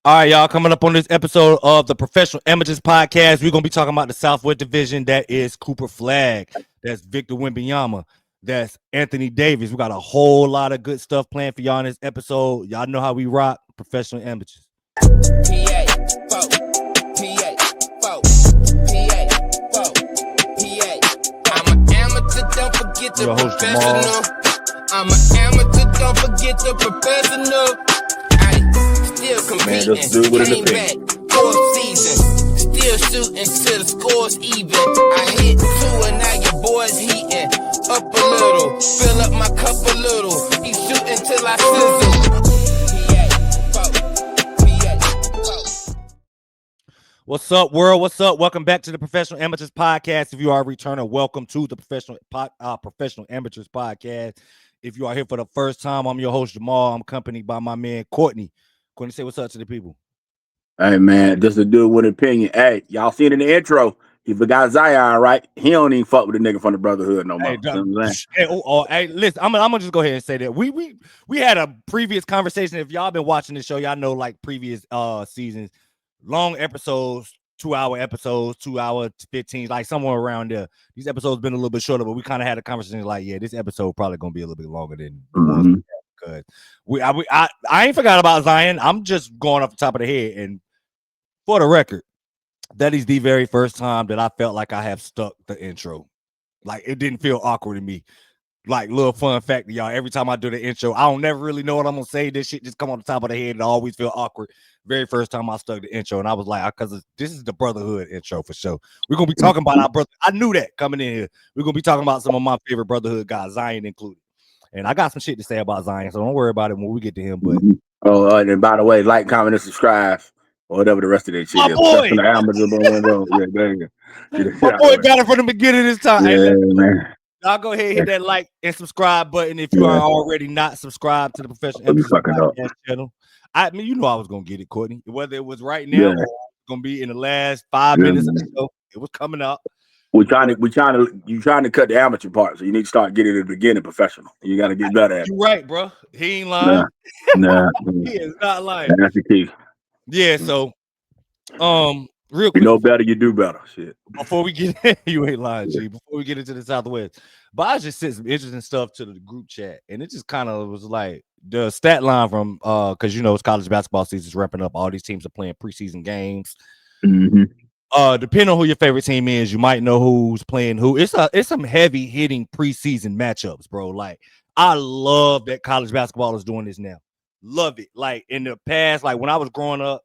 All right, y'all, coming up on this episode of the Professional Amateurs Podcast, we're going to be talking about the Southwest Division. That is Copper Flagg. That's Victor Wembanyama. That's Anthony Davis. We got a whole lot of good stuff planned for y'all in this episode. Y'all know how we rock Professional Amateurs. I'm an amateur, don't forget the professional. I'm an amateur, don't forget the professional. Still competing, came back, fourth season. Still shooting till the score's even. I hit 2 and now your boy's heating. Up a little, fill up my cup a little. He shooting till I sizzle. What's up, world? What's up? Welcome back to the Professional Amateurs Podcast. If you are a returner, welcome to the Professional Amateurs Podcast. If you are here for the first time, I'm your host, Jamal. I'm accompanied by my man, Courtney. Courtney, say what's up to the people. Hey, man, just a dude with an opinion. Hey, y'all seen in the intro, he forgot Zion, right? He don't even fuck with the nigga from the Brotherhood no more. Hey, listen, I'm gonna just go ahead and say that we had a previous conversation. If y'all been watching the show, y'all know like previous seasons, long episodes, 2-hour episodes, 2 hour 15, like somewhere around there. These episodes been a little bit shorter, but we kind of had a conversation like, yeah, this episode probably gonna be a little bit longer than the ones because I ain't forgot about Zion. I'm just going off the top of the head, and for the record, that is the very first time that I felt like I have stuck the intro. Like it didn't feel awkward to me. Like little fun fact to y'all, every time I do the intro, I don't never really know what I'm gonna say. This shit just come on the top of the head and I always feel awkward. Very first time I stuck the intro, and I was like, because this is the Brotherhood intro for sure. We're gonna be talking about our brother. I knew that coming in here. We're gonna be talking about some of my favorite Brotherhood guys, Zion included. And I got some shit to say about Zion, so don't worry about it when we get to him. But and by the way, like, comment, and subscribe, or whatever the rest of that shit my is. Boy. My boy got it from the beginning this time. Yeah, hey, man. Y'all go ahead and hit that like and subscribe button if you are already not subscribed to the Professional Amateurs Podcast channel. I mean, you know I was gonna get it, Courtney. Whether it was right now or gonna be in the last 5 minutes of the show, it was coming up. You're trying to cut the amateur part, so you need to start getting it at the beginning professional. You got to get better at it. You're right, bro. He ain't lying. Nah, he is not lying. That's the key. Yeah, so real quick, you know better, you do better. Shit. Before we get you ain't lying, G. Before we get into the Southwest, but I just sent some interesting stuff to the group chat, and it just kind of was like the stat line from because you know it's college basketball season's wrapping up. All these teams are playing preseason games. Depending on who your favorite team is, you might know who's playing who. It's some heavy hitting preseason matchups, bro. Like I love that college basketball is doing this now. Love it. Like in the past, like when I was growing up,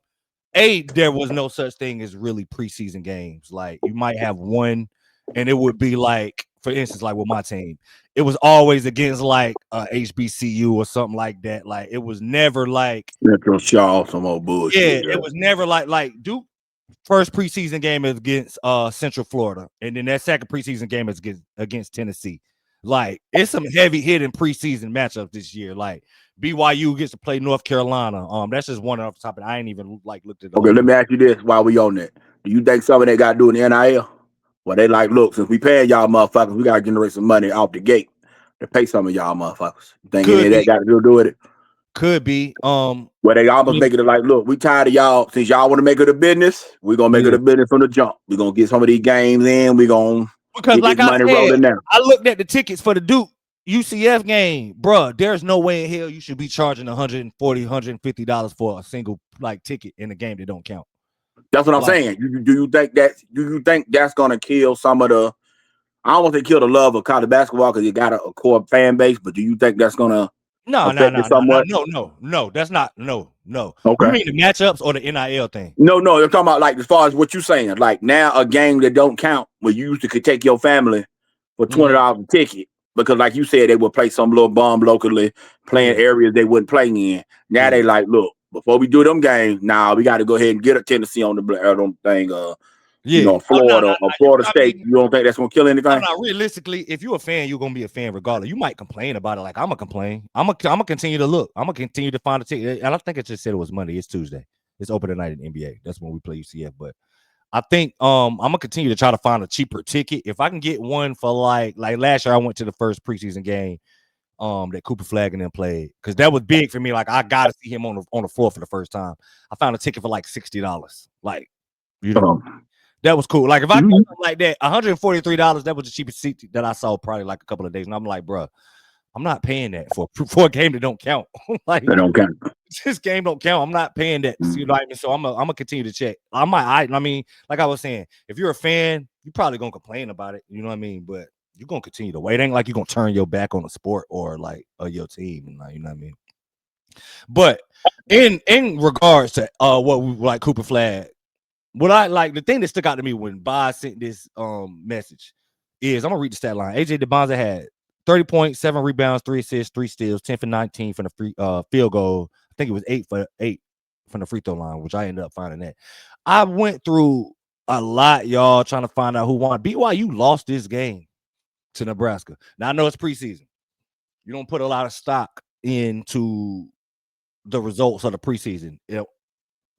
there was no such thing as really preseason games. Like you might have one, and it would be like, for instance, like with my team, it was always against like HBCU or something like that. Like it was never like Metro Shaw, some old bullshit. Yeah, it was never like Duke. First preseason game is against Central Florida, and then that second preseason game is against Tennessee. Like it's some heavy hitting preseason matchups this year. Like BYU gets to play North Carolina. That's just one off the top. And I ain't even like looked at it. Okay, let me ask you this while we on that. Do you think some of that got to do in the NIL? Well, they like, look, since we paying y'all motherfuckers, we gotta generate some money off the gate to pay some of y'all motherfuckers. You think any of that got to do with it? Could be. Where they almost make it like, look, we tired of y'all. Since y'all want to make it a business, we're gonna make it a business from the jump. We're gonna get some of these games in. We're gonna because like I said, I looked at the tickets for the Duke UCF game, bro. There's no way in hell you should be charging $140, $150 for a single like ticket in a game that don't count. That's what I'm saying. Do you think that's gonna kill some of the? I don't want to kill the love of college basketball because you got a core fan base, but do you think that's gonna? No, that's not. No. Okay. You mean the matchups or the NIL thing? No, you're talking about like as far as what you're saying. Like now, a game that don't count, where you used to could take your family for $20 a ticket because, like you said, they would play some little bum locally, playing areas they wouldn't play in. Now they like, look, before we do them games, we got to go ahead and get a Tennessee on the thing. Florida or Florida State. You don't think that's gonna kill anything? No, realistically, if you're a fan, you're gonna be a fan regardless. You might complain about it, like I'm gonna complain. I'm gonna continue to look. I'm gonna continue to find a ticket. And I think it just said it was Monday. It's Tuesday. It's open tonight in NBA. That's when we play UCF. But I think I'm gonna continue to try to find a cheaper ticket if I can get one for like last year. I went to the first preseason game. that Cooper Flagg and them played, because that was big for me. Like, I gotta see him on the floor for the first time. I found a ticket for like $60. Like, you know, that was cool. Like, if I got something like that, $143, that was the cheapest seat that I saw probably like a couple of days. And I'm like, bro, I'm not paying that for a game that don't count. Like, they don't count. This game don't count. I'm not paying that. You know what I mean? So I'm gonna continue to check. I mean, like I was saying, if you're a fan, you're probably gonna complain about it. You know what I mean? But you're gonna continue to wait. It ain't like you're gonna turn your back on the sport or like your team. You know what I mean? But in regards to what we like Cooper Flagg, what I like, the thing that stuck out to me when Boz sent this message is, I'm gonna read the stat line. AJ DeBonza had 30 points, 7 rebounds, 3 assists, 3 steals, 10 for 19 from the free field goal. I think it was 8 for 8 from the free throw line, which I ended up finding that. I went through a lot, y'all, trying to find out who won. BYU lost this game to Nebraska. Now, I know it's preseason. You don't put a lot of stock into the results of the preseason. You know,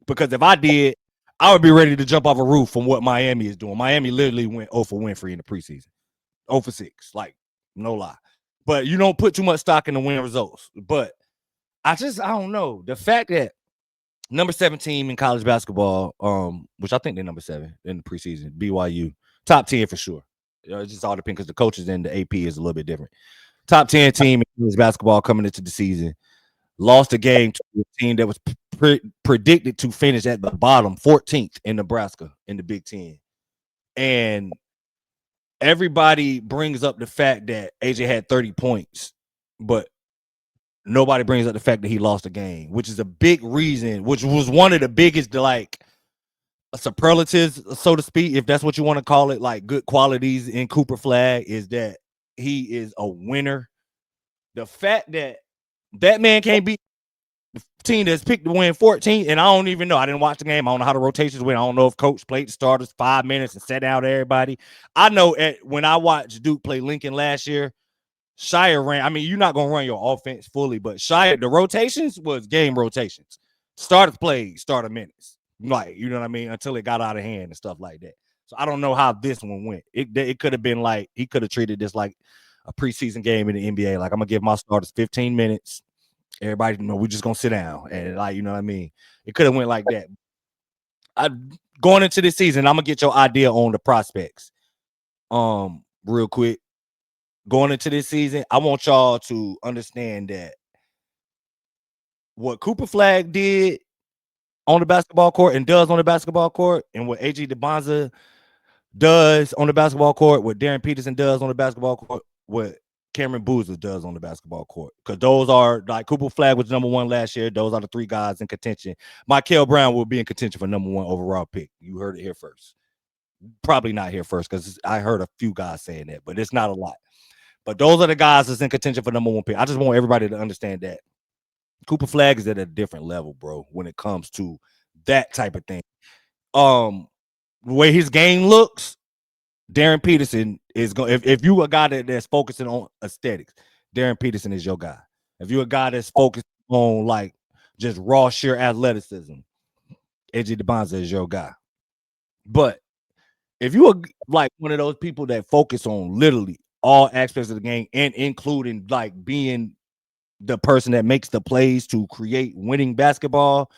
because if I did, I would be ready to jump off a roof from what Miami is doing. Miami literally went 0 for Winfrey in the preseason. 0 for 6. Like, no lie. But you don't put too much stock in the win results. But I don't know. The fact that number 7 team in college basketball, which I think they're number 7 in the preseason, BYU, top 10 for sure. It just all depends because the coaches and the AP is a little bit different. Top 10 team in college basketball coming into the season lost a game to a team that was predicted to finish at the bottom, 14th in Nebraska in the Big Ten. And everybody brings up the fact that AJ had 30 points, but nobody brings up the fact that he lost a game, which is a big reason, which was one of the biggest, like, superlatives, so to speak, if that's what you want to call it, like good qualities in Cooper Flagg, is that he is a winner. The fact that that man can't beat the team that's picked to win 14, and I don't even know. I didn't watch the game. I don't know how the rotations went. I don't know if coach played the starters 5 minutes and sat out everybody. I know when I watched Duke play Lincoln last year, Shire ran. I mean, you're not going to run your offense fully, but Shire, the rotations was game rotations. Starters played starter minutes. Like, you know what I mean? Until it got out of hand and stuff like that. So I don't know how this one went. It could have been like, he could have treated this like a preseason game in the NBA. Like, I'm going to give my starters 15 minutes. Everybody, we're just going to sit down. And, like, you know what I mean? It could have went like that. Going into this season, I'm going to get your idea on the prospects. Real quick. Going into this season, I want y'all to understand that what Cooper Flagg did on the basketball court and does on the basketball court, and what AJ DeBonza does on the basketball court, what Darren Peterson does on the basketball court, what Cameron Boozer does on the basketball court. Because those are, like, Cooper Flagg was number 1 last year. Those are the 3 guys in contention. Michael Brown will be in contention for number 1 overall pick. You heard it here first. Probably not here first, because I heard a few guys saying that, but it's not a lot. But those are the guys that's in contention for number 1 pick. I just want everybody to understand that Cooper Flagg is at a different level, bro, when it comes to that type of thing. The way his game looks, Darren Peterson is going. If you a guy that's focusing on aesthetics, Darren Peterson is your guy. If you're a guy that's focused on, like, just raw sheer athleticism, AJ DeBonza is your guy. But if you are like one of those people that focus on literally all aspects of the game, and including, like, being the person that makes the plays to create winning basketball,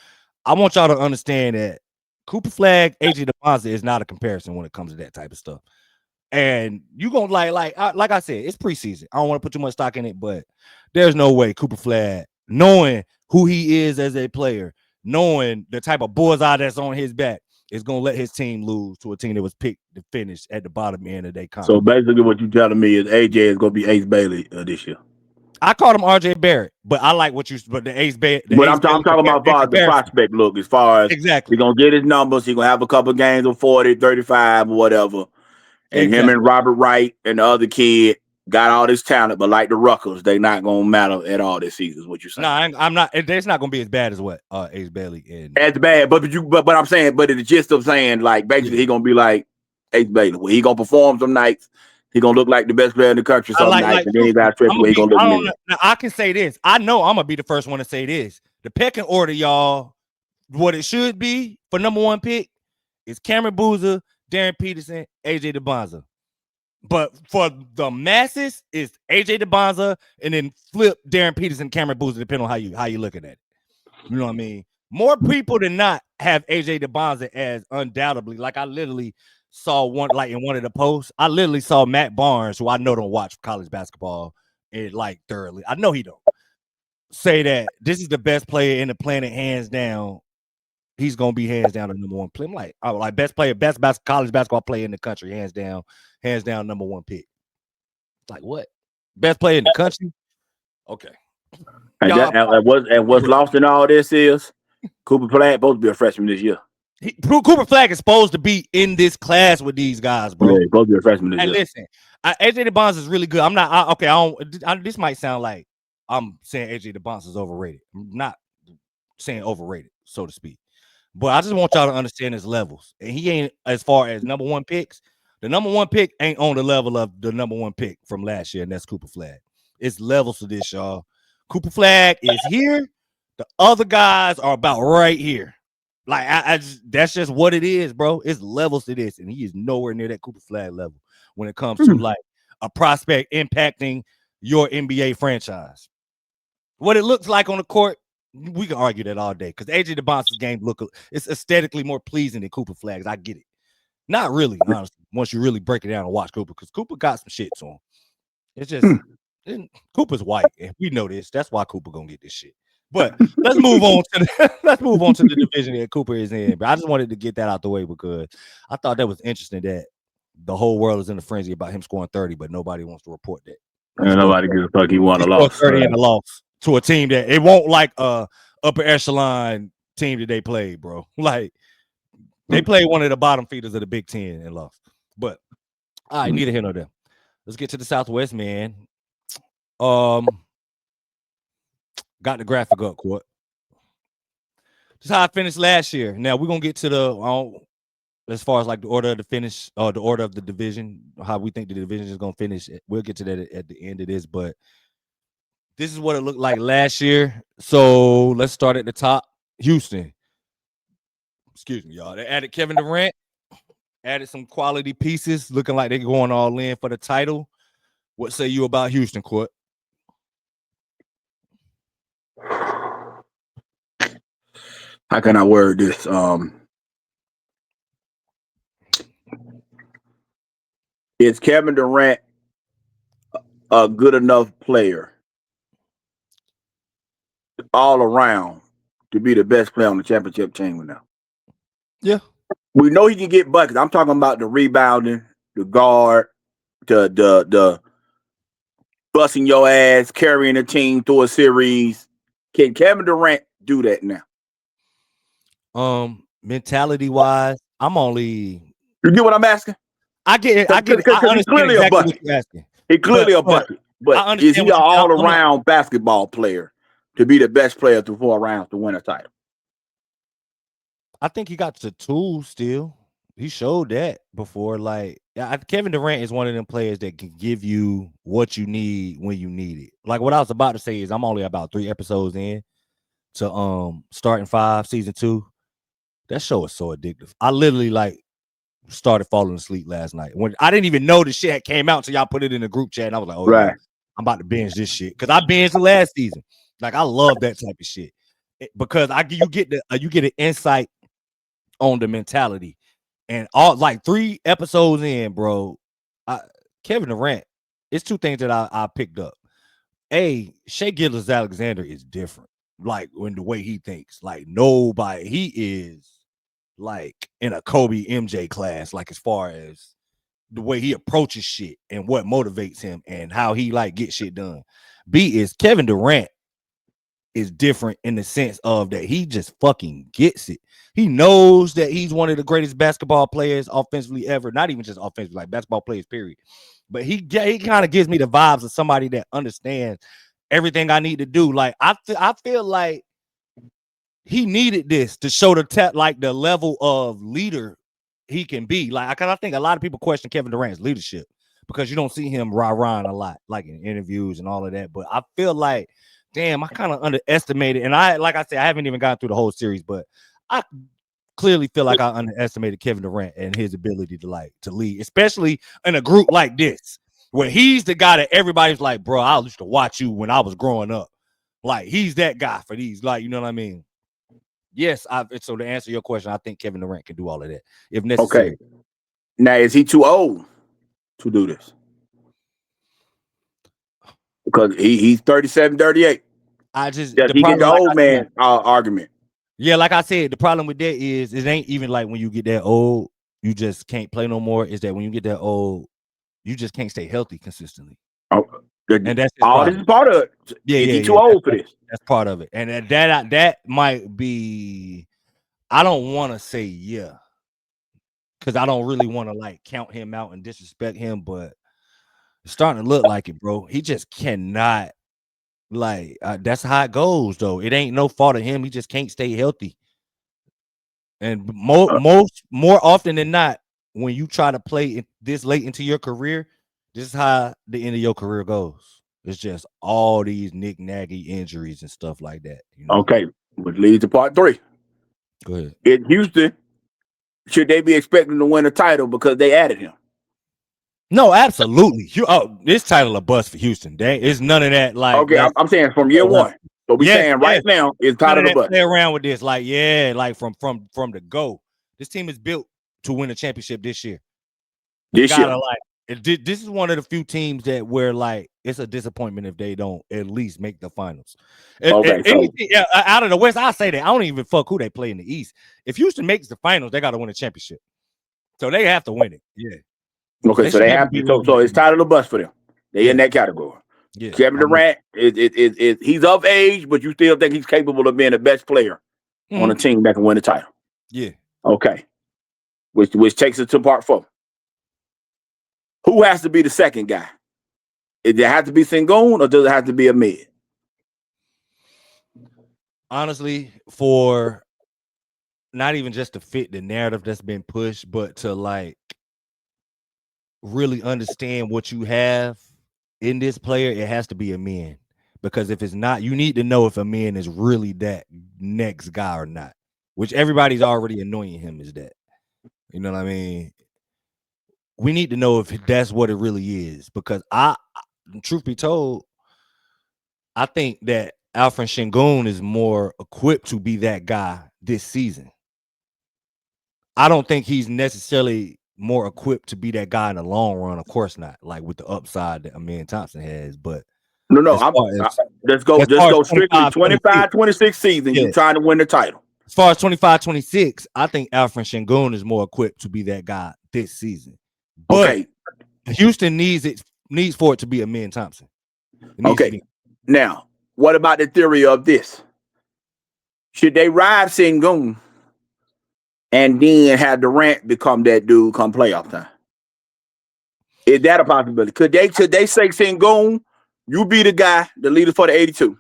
I want y'all to understand that Cooper Flagg, AJ DeBonza is not a comparison when it comes to that type of stuff. And you gonna like I said, it's preseason. I don't want to put too much stock in it, but there's no way Cooper Flagg, knowing who he is as a player, knowing the type of bullseye that's on his back, is gonna let his team lose to a team that was picked to finish at the bottom end of their conference. So basically, what you're telling me is AJ is gonna be Ace Bailey this year. I called him RJ Barrett, but I like what you. But the Ace Bailey. But I'm talking about far as the prospect look, as far as exactly, he's gonna get his numbers. He's gonna have a couple of games of 40, 35, or whatever. And him and Robert Wright and the other kid got all this talent, but like the Ruckers, they not gonna matter at all this season. Is what you're saying? No, I'm not. It's not gonna be as bad as what Ace Bailey and as bad. But I'm saying, but the gist of saying, like, basically, he gonna be like Ace Bailey, where he gonna perform some nights. He gonna look like the best player in the country some nights, and then he got stretch where he gonna look. Now, I can say this. I know I'm gonna be the first one to say this. The pecking order, y'all, what it should be for number 1 pick is Cameron Boozer, Darren Peterson, AJ DeBonza. But for the masses, it's AJ DeBonza and then flip Darren Peterson, Cameron Boozer, depending on how you looking at it. You know what I mean? More people than not have AJ DeBonza as undoubtedly. Like I literally saw one, like in one of the posts, I literally saw Matt Barnes, who I know don't watch college basketball and like thoroughly. I know he don't say that this is the best player in the planet, hands down. He's gonna be hands down the number one player. I'm like best player, college basketball player in the country, hands down, number one pick. Like what? Best player in the country? Okay. And what's lost in all this is Cooper Flagg supposed to be a freshman this year. Cooper Flagg is supposed to be in this class with these guys, bro. Yeah, he's supposed to be a freshman this year. Listen, AJ DeBonza is really good. I'm not this might sound like I'm saying AJ DeBonza is overrated. I'm not saying overrated, so to speak. But I just want y'all to understand his levels. And he ain't, as far as number one picks, the number one pick ain't on the level of the number one pick from last year, and that's Cooper Flagg. It's levels to this, y'all. Cooper Flagg is here. The other guys are about right here. Like that's just what it is, bro. It's levels to this, and he is nowhere near that Cooper Flagg level when it comes to like a prospect impacting your NBA franchise. What it looks like on the court, we can argue that all day because AJ DeBonza's game it's aesthetically more pleasing than Cooper Flagg's. I get it. Not really, honestly, once you really break it down and watch Cooper, because Cooper got some shit to him. It's just Cooper's white, and we know this. That's why Cooper gonna get this shit. But let's move on to the division that Cooper is in. But I just wanted to get that out the way because I thought that was interesting that the whole world is in a frenzy about him scoring 30, but nobody wants to report that. Nobody gives a fuck. He won a loss. 30 in a loss to a team that it won't like upper echelon team that they played, bro. Like they played one of the bottom feeders of the Big Ten and lost. But all right, neither here nor there. Let's get to the Southwest, man. Got the graphic up, Court. This is how I finished last year. Now we're gonna get to the as far as like the order of the finish or the order of the division, how we think the division is gonna finish. We'll get to that at the end of this, but this is what it looked like last year. So let's start at the top. Houston. Excuse me, y'all. They added Kevin Durant, added some quality pieces, looking like they're going all in for the title. What say you about Houston, Court? How can I word this? Is Kevin Durant a good enough player all around to be the best player on the championship team now? Yeah. We know he can get buckets. I'm talking about the rebounding, the guard, the busting your ass, carrying a team through a series. Can Kevin Durant do that now? Mentality wise, I'm only. You get what I'm asking? I get it. I get it. I understand exactly what you're asking. He's clearly a bucket. But is he an all-around basketball player to be the best player through 4 rounds to win a title? I think he got the tools still. He showed that before. Like Kevin Durant is one of them players that can give you what you need when you need it. Like what I was about to say is I'm only about 3 episodes in to Starting 5 season 2. That show is so addictive. I literally like started falling asleep last night when I didn't even know the shit had came out until y'all put it in the group chat. And I was like, oh, right. Yeah, I'm about to binge this shit because I binged the last season. Like I love that type of shit because you get an insight on the mentality and all like 3 episodes in, bro. Kevin Durant, it's 2 things that I picked up. Shai Gilgeous-Alexander is different. Like when the way he thinks, like nobody, he is like in a Kobe MJ class, like as far as the way he approaches shit and what motivates him and how he like get shit done. B is Kevin Durant is different in the sense of that he just fucking gets it. He knows that he's one of the greatest basketball players offensively ever, not even just offensively, like basketball players, period. But he kind of gives me the vibes of somebody that understands everything I need to do. Like I feel like he needed this to show the level of leader he can be. Like I think a lot of people question Kevin Durant's leadership because you don't see him rah-rahing a lot, like in interviews and all of that. But I feel like, damn, I kind of underestimated. And I said, I haven't even gotten through the whole series, but I clearly feel like I underestimated Kevin Durant and his ability to lead, especially in a group like this, where he's the guy that everybody's like, bro, I used to watch you when I was growing up. Like, he's that guy for these, like, you know what I mean? Yes, so to answer your question, I think Kevin Durant can do all of that if necessary. Okay. Now, is he too old to do this? Because he's 37, 38. Does he get the old man argument? Yeah, like I said, the problem with that is it ain't even like when you get that old, you just can't play no more. Is that when you get that old, you just can't stay healthy consistently. Oh, and that's this is part of it. Yeah, is he too old for this? That's part of it. And that might be, I don't want to say because I don't really want to like count him out and disrespect him, but it's starting to look like it, bro. He just cannot. Like, that's how it goes, though. It ain't no fault of him. He just can't stay healthy. And more often than not, when you try to play this late into your career, this is how the end of your career goes. It's just all these knick-knacky injuries and stuff like that. You know? Okay, which leads to part 3. Go ahead. In Houston, should they be expecting to win a title because they added him? No, absolutely. This title a bust for Houston. It's none of that. Like, okay, I'm saying from year one. So we saying right now it's title a bust. Play around with this, like from the go. This team is built to win a championship this year. This is one of the few teams that where like it's a disappointment if they don't at least make the finals. Out of the West, I say that I don't even fuck who they play in the East. If Houston makes the finals, they got to win a championship. So they have to win it. Yeah. Okay, so they have to. So it's title of bust for them. They in that category. Yeah. Kevin Durant he's of age, but you still think he's capable of being the best player on a team that can win the title. Yeah. Okay. Which takes us to part 4. Who has to be the second guy? Does it have to be Sengun or does it have to be a mid? Honestly, for not even just to fit the narrative that's been pushed, but to like really understand what you have in this player, it has to be a man. Because if it's not, you need to know if a man is really that next guy or not, which everybody's already anointing him as that. You know what I mean? We need to know if that's what it really is. Because truth be told, I think that Alfred Sengun is more equipped to be that guy this season. I don't think he's necessarily more equipped to be that guy in the long run. Of course not, like with the upside that Amin Thompson has. But no, let's go strictly 25, 26 season. You're trying to win the title. As far as 25, 26, I think Alfred Sengun is more equipped to be that guy this season. But Houston needs for it to be Amin Thompson. Okay. Now, what about the theory of this? Should they ride Sengun and then have Durant become that dude come playoff time? Is that a possibility? Could they say Sengun, you be the guy, the leader for the 82,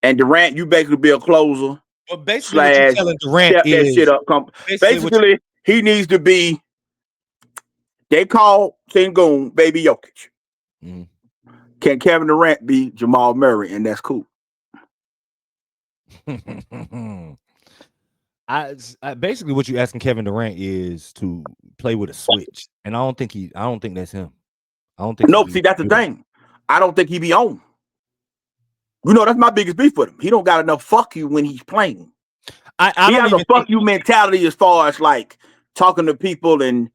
and Durant, you basically be a closer? Well, basically, what you're telling Durant is that shit up. Basically, he needs to be. They call Sengun Baby Jokic. Mm-hmm. Can Kevin Durant be Jamal Murray, and that's cool? I basically what you asking Kevin Durant is to play with a switch, and I don't think that's him. I don't think. No, see, that's the thing. I don't think he be on. You know, that's my biggest beef with him. He don't got enough fuck you when he's playing. He has a fuck you mentality as far as like talking to people and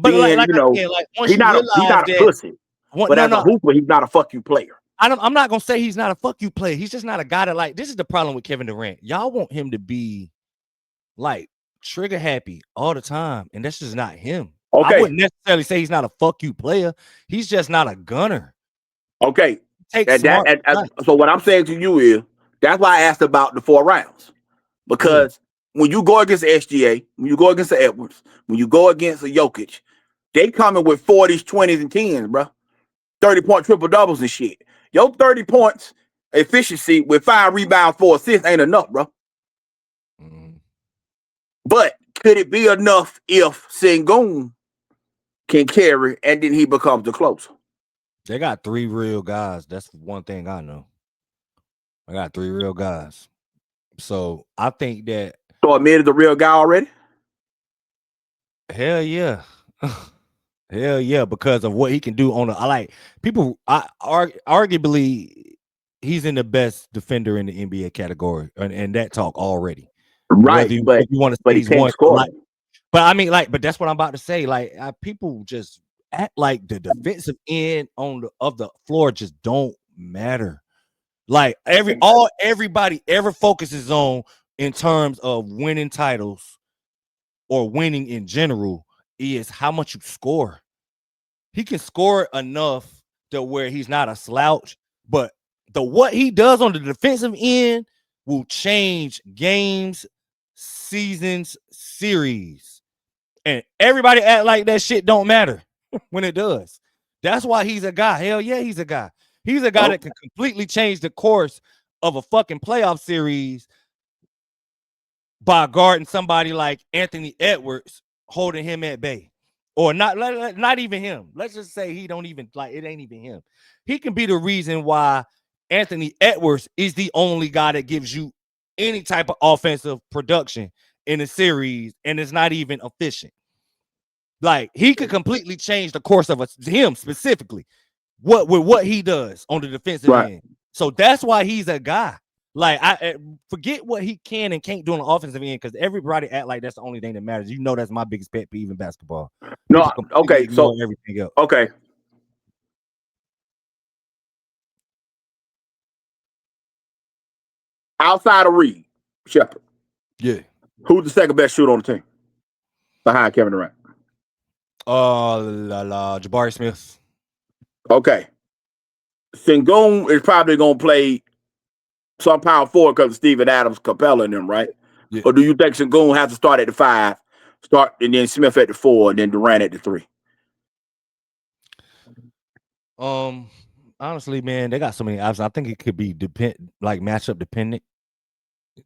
being, he's not a pussy. But as a hooper, he's not a fuck you player. I'm not gonna say he's not a fuck you player. He's just not a guy that like. This is the problem with Kevin Durant. Y'all want him to be like trigger happy all the time, and that's just not him. Okay. I wouldn't necessarily say he's not a fuck you player. He's just not a gunner. Okay. So what I'm saying to you is that's why I asked about the 4 rounds. Because when you go against the SGA, when you go against the Edwards, when you go against the Jokic, they coming with 40s, 20s, and 10s, bro. 30-point triple doubles and shit. Your 30 points efficiency with 5 rebounds, 4 assists ain't enough, bro. Mm-hmm. But could it be enough if Sengun can carry and then he becomes the closer? They got 3 real guys. That's one thing I know. I got 3 real guys. So I think that So Amir is the real guy already? Hell yeah. Hell yeah, because of what he can do on the arguably he's in the best defender in the NBA category and that talk already. Right, if you want to say he he's can't one, score. but I mean, but that's what I'm about to say. People just act like the defensive end of the floor just don't matter. Like everybody ever focuses on in terms of winning titles or winning in general is how much you score. He can score enough to where he's not a slouch, but what he does on the defensive end will change games, seasons, series. And everybody act like that shit don't matter when it does. That's why he's a guy. Hell yeah, he's a guy. He's a guy that can completely change the course of a fucking playoff series by guarding somebody like Anthony Edwards, holding him at bay. Or not even him. Let's just say he don't even it ain't even him. He can be the reason why Anthony Edwards is the only guy that gives you any type of offensive production in a series, and it's not even efficient. Like he could completely change the course of him specifically. What he does on the defensive end. So that's why he's a guy. Like I forget what he can and can't do on the offensive end because everybody act like that's the only thing that matters. You know that's my biggest pet peeve in basketball. No, okay, so everything else. Okay. Outside of Reed, Shepard. Yeah. Who's the second best shooter on the team? Behind Kevin Durant. Jabari Smith. Okay. Sengun is probably gonna play some power forward because of Steven Adams, Capella, and them, right? Yeah. Or do you think Sengun has to start at the 5, and then Smith at the 4, and then Durant at the 3? Honestly, man, they got so many options. I think it could be matchup dependent.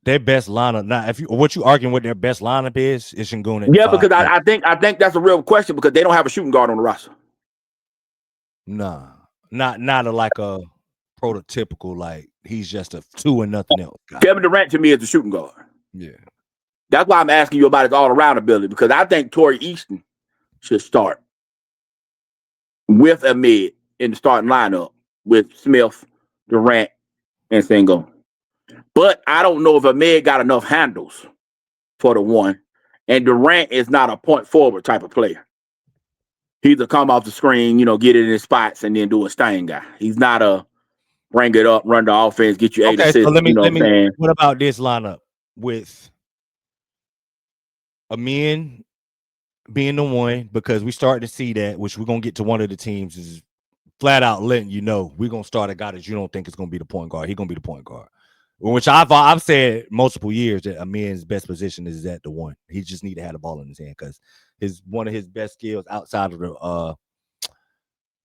Their best lineup. Now, what you arguing with their best lineup is Sengun at 5. Because I think that's a real question because they don't have a shooting guard on the roster. Nah, not a prototypical he's just a 2 and nothing else guy. Kevin Durant to me is the shooting guard. Yeah, that's why I'm asking you about his all-around ability because I think Torrey Easton should start with Ahmed in the starting lineup with Smith, Durant, and Sengun. But I don't know if Ahmed got enough handles for the 1, and Durant is not a point forward type of player. He's a come off the screen, get it in his spots, and then do a stain guy. He's not a bring it up, run the offense, get you 8 assists. So let me. What about this lineup with Amin being the 1? Because we started to see that, which we're gonna get to one of the teams is flat out letting you know we're gonna start a guy that you don't think is gonna be the point guard. He's gonna be the point guard. Which I've said multiple years that Amin's best position is at the 1. He just need to have the ball in his hand because one of his best skills outside of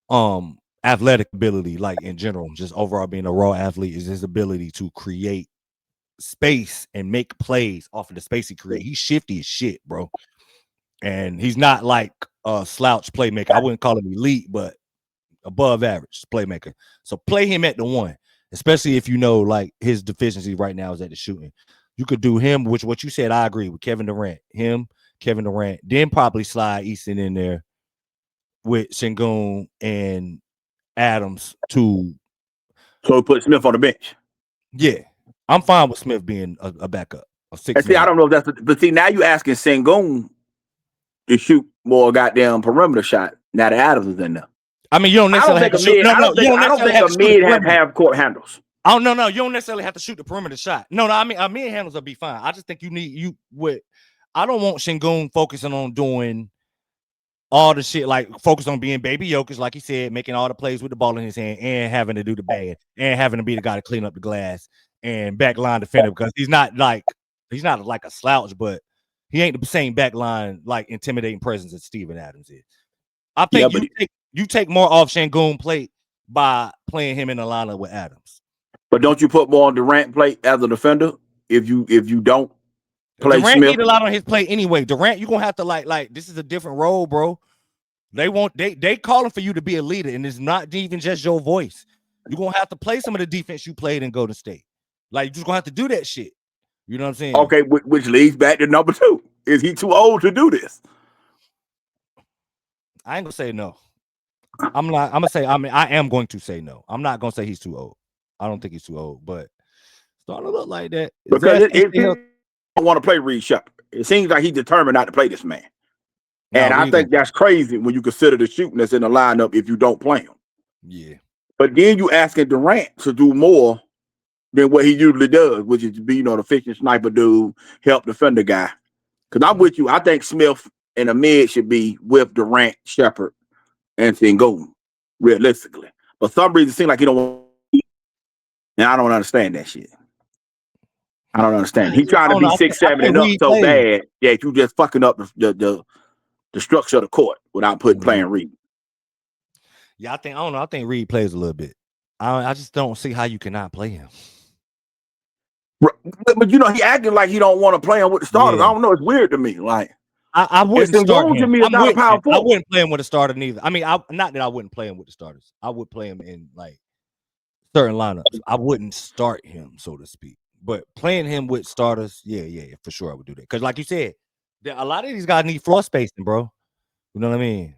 the athletic ability, in general, just overall being a raw athlete, is his ability to create space and make plays off of the space he creates. He's shifty as shit, bro. And he's not like a slouch playmaker. I wouldn't call him elite, but above average playmaker. So play him at the 1. Especially if you know his deficiency right now is at the shooting. You could do him, which what you said, I agree with Kevin Durant. Kevin Durant, then probably slide Easton in there with Sengun and Adams too. So put Smith on the bench. Yeah. I'm fine with Smith being a backup. I don't know if but see, now you asking Sengun to shoot more goddamn perimeter shot. Now that Adams is in there. I mean, you don't necessarily have to shoot. I don't think Amid have court handles. Oh no, you don't necessarily have to shoot the perimeter shot. No, I mean, Amid handles will be fine. I just think I don't want Sengun focusing on doing all the shit focus on being baby Jokic, like he said, making all the plays with the ball in his hand and having to do the bad and having to be the guy to clean up the glass and backline defender because he's not like a slouch, but he ain't the same backline intimidating presence as Steven Adams is. I think you take more off Sengun plate by playing him in the lineup with Adams. But don't you put more on Durant plate as a defender if you don't play Durant Smith? Need a lot on his plate anyway. Durant, you're gonna have to this is a different role, bro. They calling for you to be a leader, and it's not even just your voice. You're gonna have to play some of the defense you played in Golden State. You're just gonna have to do that shit. You know what I'm saying? Okay, which leads back to number 2. Is he too old to do this? I ain't gonna say no. I'm not. I'm gonna say. I mean, I am going to say no. I'm not gonna say he's too old. I don't think he's too old, but starting to look like that because he don't want to play Reed Shepard. It seems like he's determined not to play this man, and I think that's crazy when you consider the shooting that's in the lineup if you don't play him. Yeah, but then you asking Durant to do more than what he usually does, which is be the efficient sniper dude, help defender guy. Because I'm with you. I think Smith and a mid should be with Durant, Shepard, and Sengun, realistically. But for some reason, it seems like he don't want. And I don't understand that shit. I don't understand. He's trying to be 6'7" and up so bad that you just fucking up the structure of the court without playing Reed. Yeah, I don't know. I think Reed plays a little bit. I just don't see how you cannot play him. But he acting like he don't want to play him with the starters. Yeah. I don't know. It's weird to me. Like I wouldn't start him. To me, not a power forward. I wouldn't play him with a starter neither. I mean, not that I wouldn't play him with the starters. I would play him in like certain lineups. I wouldn't start him, so to speak. But playing him with starters, yeah, for sure I would do that. Because like you said, a lot of these guys need floor spacing, bro. You know what I mean?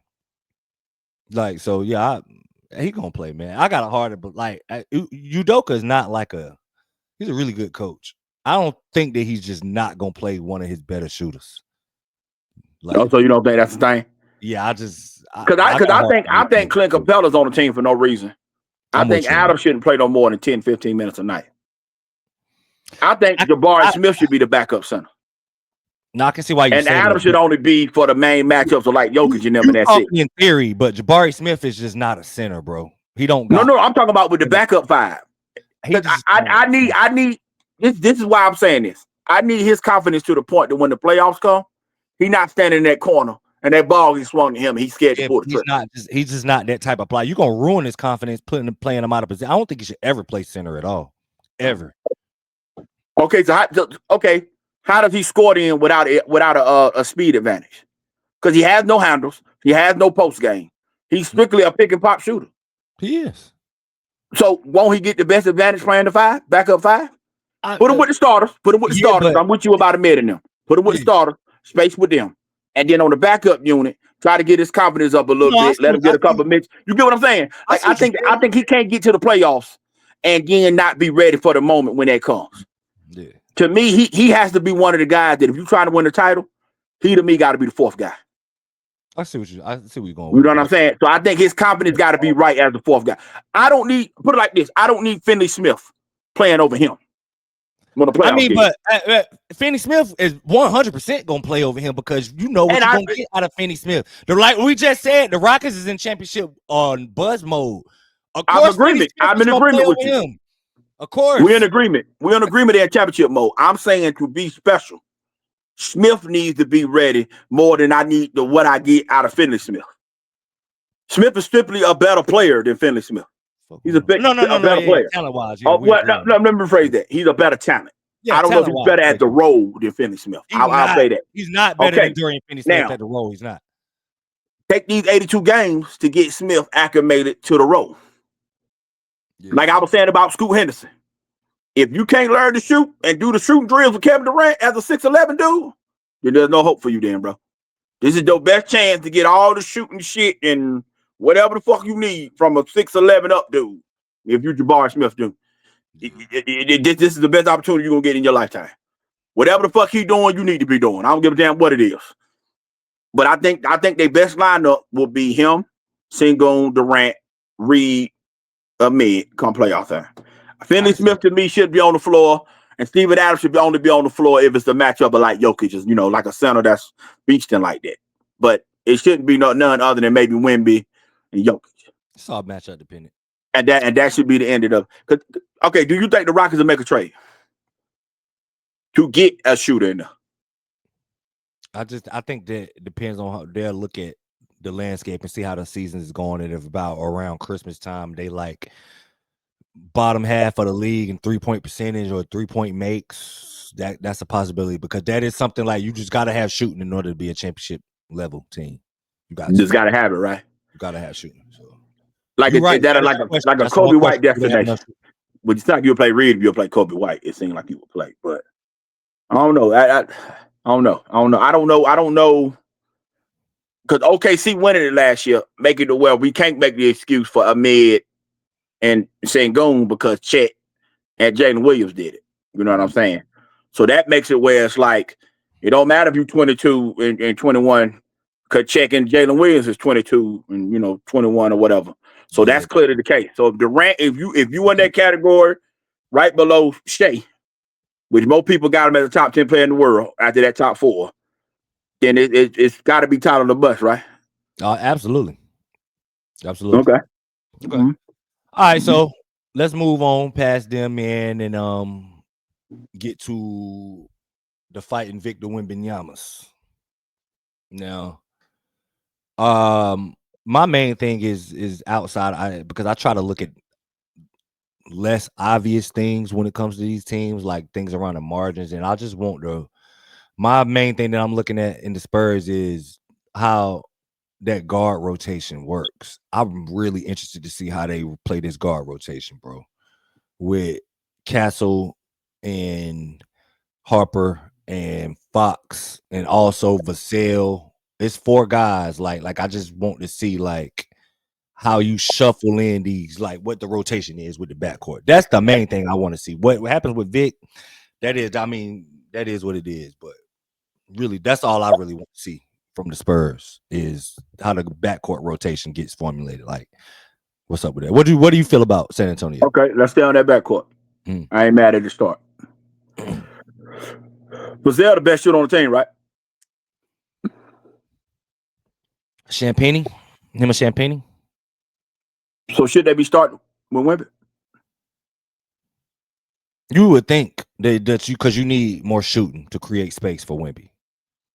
Like, so yeah, he gonna play, man. I got a harder, but like Udoka is not like he's a really good coach. I don't think that he's just not gonna play one of his better shooters. Like, so you don't think that's the thing? Yeah, because I think Clint Capella's on the team for no reason. I think Adam shouldn't play no more than 10, 15 minutes a night. I think Jabari Smith should be the backup center. No, I can see why you. And Adam should only be for the main matchups of like Jokic and them. And that's it. In theory, but Jabari Smith is just not a center, bro. He don't. No. I'm talking about with the backup 5. I need. This is why I'm saying this. I need his confidence to the point that when the playoffs come, he's not standing in that corner and that ball is swung to him. He's scared to pull the trigger. He's just not that type of player. You're gonna ruin his confidence playing him out of position. I don't think he should ever play center at all, ever. Okay, how does he score in without a speed advantage? Because he has no handles, he has no post game. He's strictly a pick and pop shooter. He is. So won't he get the best advantage playing the 5, backup 5? Put him with the starters. I'm with you about a minute in them. Put him with the starters, space with them. And then on the backup unit, try to get his confidence up a little bit. Let him get a couple of minutes. You get what I'm saying? Like I think he can't get to the playoffs and then not be ready for the moment when that comes. Yeah. To me, he has to be one of the guys that if you're trying to win the title, he to me got to be the 4th guy. I see where you're going. You know what I'm saying? So I think his confidence got to be right as the 4th guy. Put it like this. I don't need Finney Smith playing over him. I mean, but Finney Smith is 100% going to play over him because you know what you're going to get out of Finney Smith. Like we just said, the Rockets is in championship on buzz mode. I'm in agreement with you. Of course. We're in agreement. We're in agreement in championship mode. I'm saying to be special, Smith needs to be ready more than I need what I get out of Finney Smith. Smith is simply a better player than Finney Smith. He's a better player. Talent-wise, let me rephrase that. He's a better talent. Yeah, I don't know if he's better at the role than Finney Smith. I'll say that. He's not better than Dorian Finney-Smith at the role. He's not. Take these 82 games to get Smith acclimated to the role. Yeah. Like I was saying about Scoot Henderson. If you can't learn to shoot and do the shooting drills with Kevin Durant as a 6'11" dude, then there's no hope for you then, bro. This is your best chance to get all the shooting shit and whatever the fuck you need from a 6'11" up dude. If you Jabari Smith, dude. This is the best opportunity you're going to get in your lifetime. Whatever the fuck he doing, you need to be doing. I don't give a damn what it is. But I think their best lineup will be him, Sengun, Durant, Reed, Mid come playoff time. Finney Smith to me should be on the floor, and Steven Adams should only be on the floor if it's the matchup of like Jokic, like a center that's beasting like that. But it shouldn't be none other than maybe Wemby and Jokic. It's all matchup dependent. And that should be the end of it. Okay, do you think the Rockets will make a trade to get a shooter in there? I think that it depends on how they'll look at the landscape and see how the season is going. And if about around Christmas time, they like bottom half of the league in 3-point percentage or 3-point makes, that's a possibility because that is something like you just got to have shooting in order to be a championship level team. You just got to have it, right? You got to have shooting. So. Like a Kobe White destination. But it's not you'll play Reed if you'll play Kobe White. It seemed like you would play, but I don't know. I don't know. I don't know. Because OKC winning it last year, make it to where we can't make the excuse for Ahmed and Sengun because Chet and Jalen Williams did it. You know what I'm saying? So that makes it where it's like, it don't matter if you're 22 and 21, because Chet and Jalen Williams is 22 and 21 or whatever. So that's clearly the case. So if Durant, if you in that category right below Shea, which most people got him as a top 10 player in the world after that top 4, then it's got to be Tyler the Bus, right? Absolutely. Okay. All right, so let's move on past them, man, and get to the fighting Victor Wembanyama's. Now, my main thing is outside, because I try to look at less obvious things when it comes to these teams, like things around the margins, and I just want my main thing that I'm looking at in the Spurs is how that guard rotation works. I'm really interested to see how they play this guard rotation, bro, with Castle and Harper and Fox and also Vassell. It's 4 guys. Like I just want to see like how you shuffle in these, like what the rotation is with the backcourt. That's the main thing I want to see. What happens with Vic, that is what it is. But really, that's all I really want to see from the Spurs is how the backcourt rotation gets formulated. Like, what's up with that? What do you feel about San Antonio? Okay, let's stay on that backcourt. I ain't mad at the start. Vassell the best shooter on the team, right? Champagne? Him and Champagne? So should they be starting with Wemby? You would think that because you need more shooting to create space for Wemby.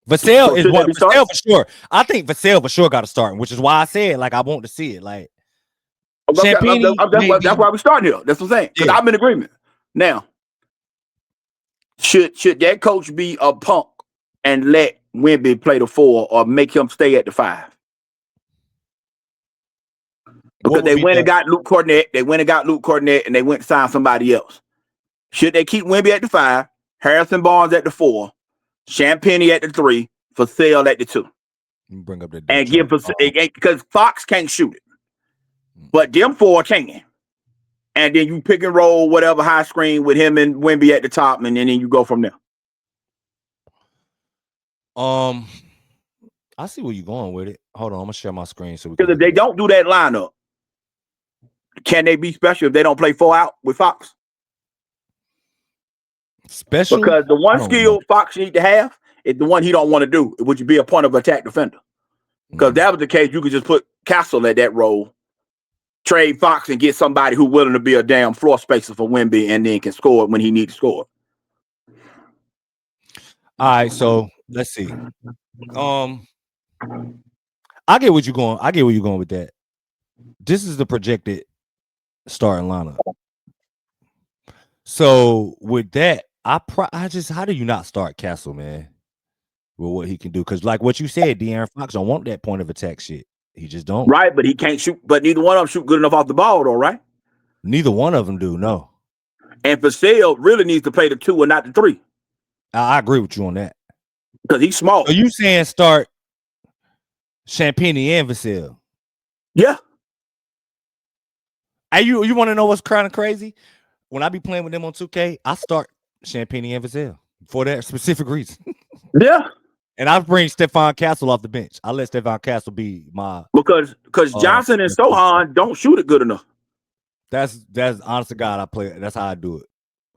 Vassell is what Vassell for sure. I think Vassell for sure got to start, which is why I said like I want to see it. Like Champagne, that's why we're starting here. That's what I'm saying. Because I'm in agreement. Now, should that coach be a punk and let Wemby play the 4 or make him stay at the 5? Because they went and got Luke Cornett. They went and got Luke Cornett and they went to sign somebody else. Should they keep Wemby at the 5, Harrison Barnes at the 4, Champagne at the 3, Vassell at the 2? Bring up that and give because Fox can't shoot it, but them 4 can. And then you pick and roll whatever high screen with him and Wemby at the top, and then you go from there. I see where you're going with it. Hold on, I'm gonna share my screen so because if they don't do that lineup, can they be special if they don't play 4 out with Fox? Special because the one skill Fox need to have is the one he don't want to do, which would be a point of attack defender. Because that was the case, you could just put Castle at that role, trade Fox, and get somebody who's willing to be a damn floor spacer for Wemby, and then can score when he needs to score. All right, so let's see. I get where you're going with that. This is the projected starting lineup. So with that, I just, how do you not start Castle, man? With what he can do, because like what you said, De'Aaron Fox don't want that point of attack shit. He just don't. Right, but he can't shoot. But neither one of them shoot good enough off the ball, though, right? Neither one of them do. No. And Vassell really needs to play the 2 and not the 3. I agree with you on that because he's small. So you saying start Champagne and Vassell? Yeah. Hey, you want to know what's kind of crazy? When I be playing with them on 2K, I start Champagne and Vassell for that specific reason. Yeah. And I bring Stephon Castle off the bench. I let Stephon Castle be my because Johnson and Sohan don't shoot it good enough. That's honest to God, I play. That's how I do it.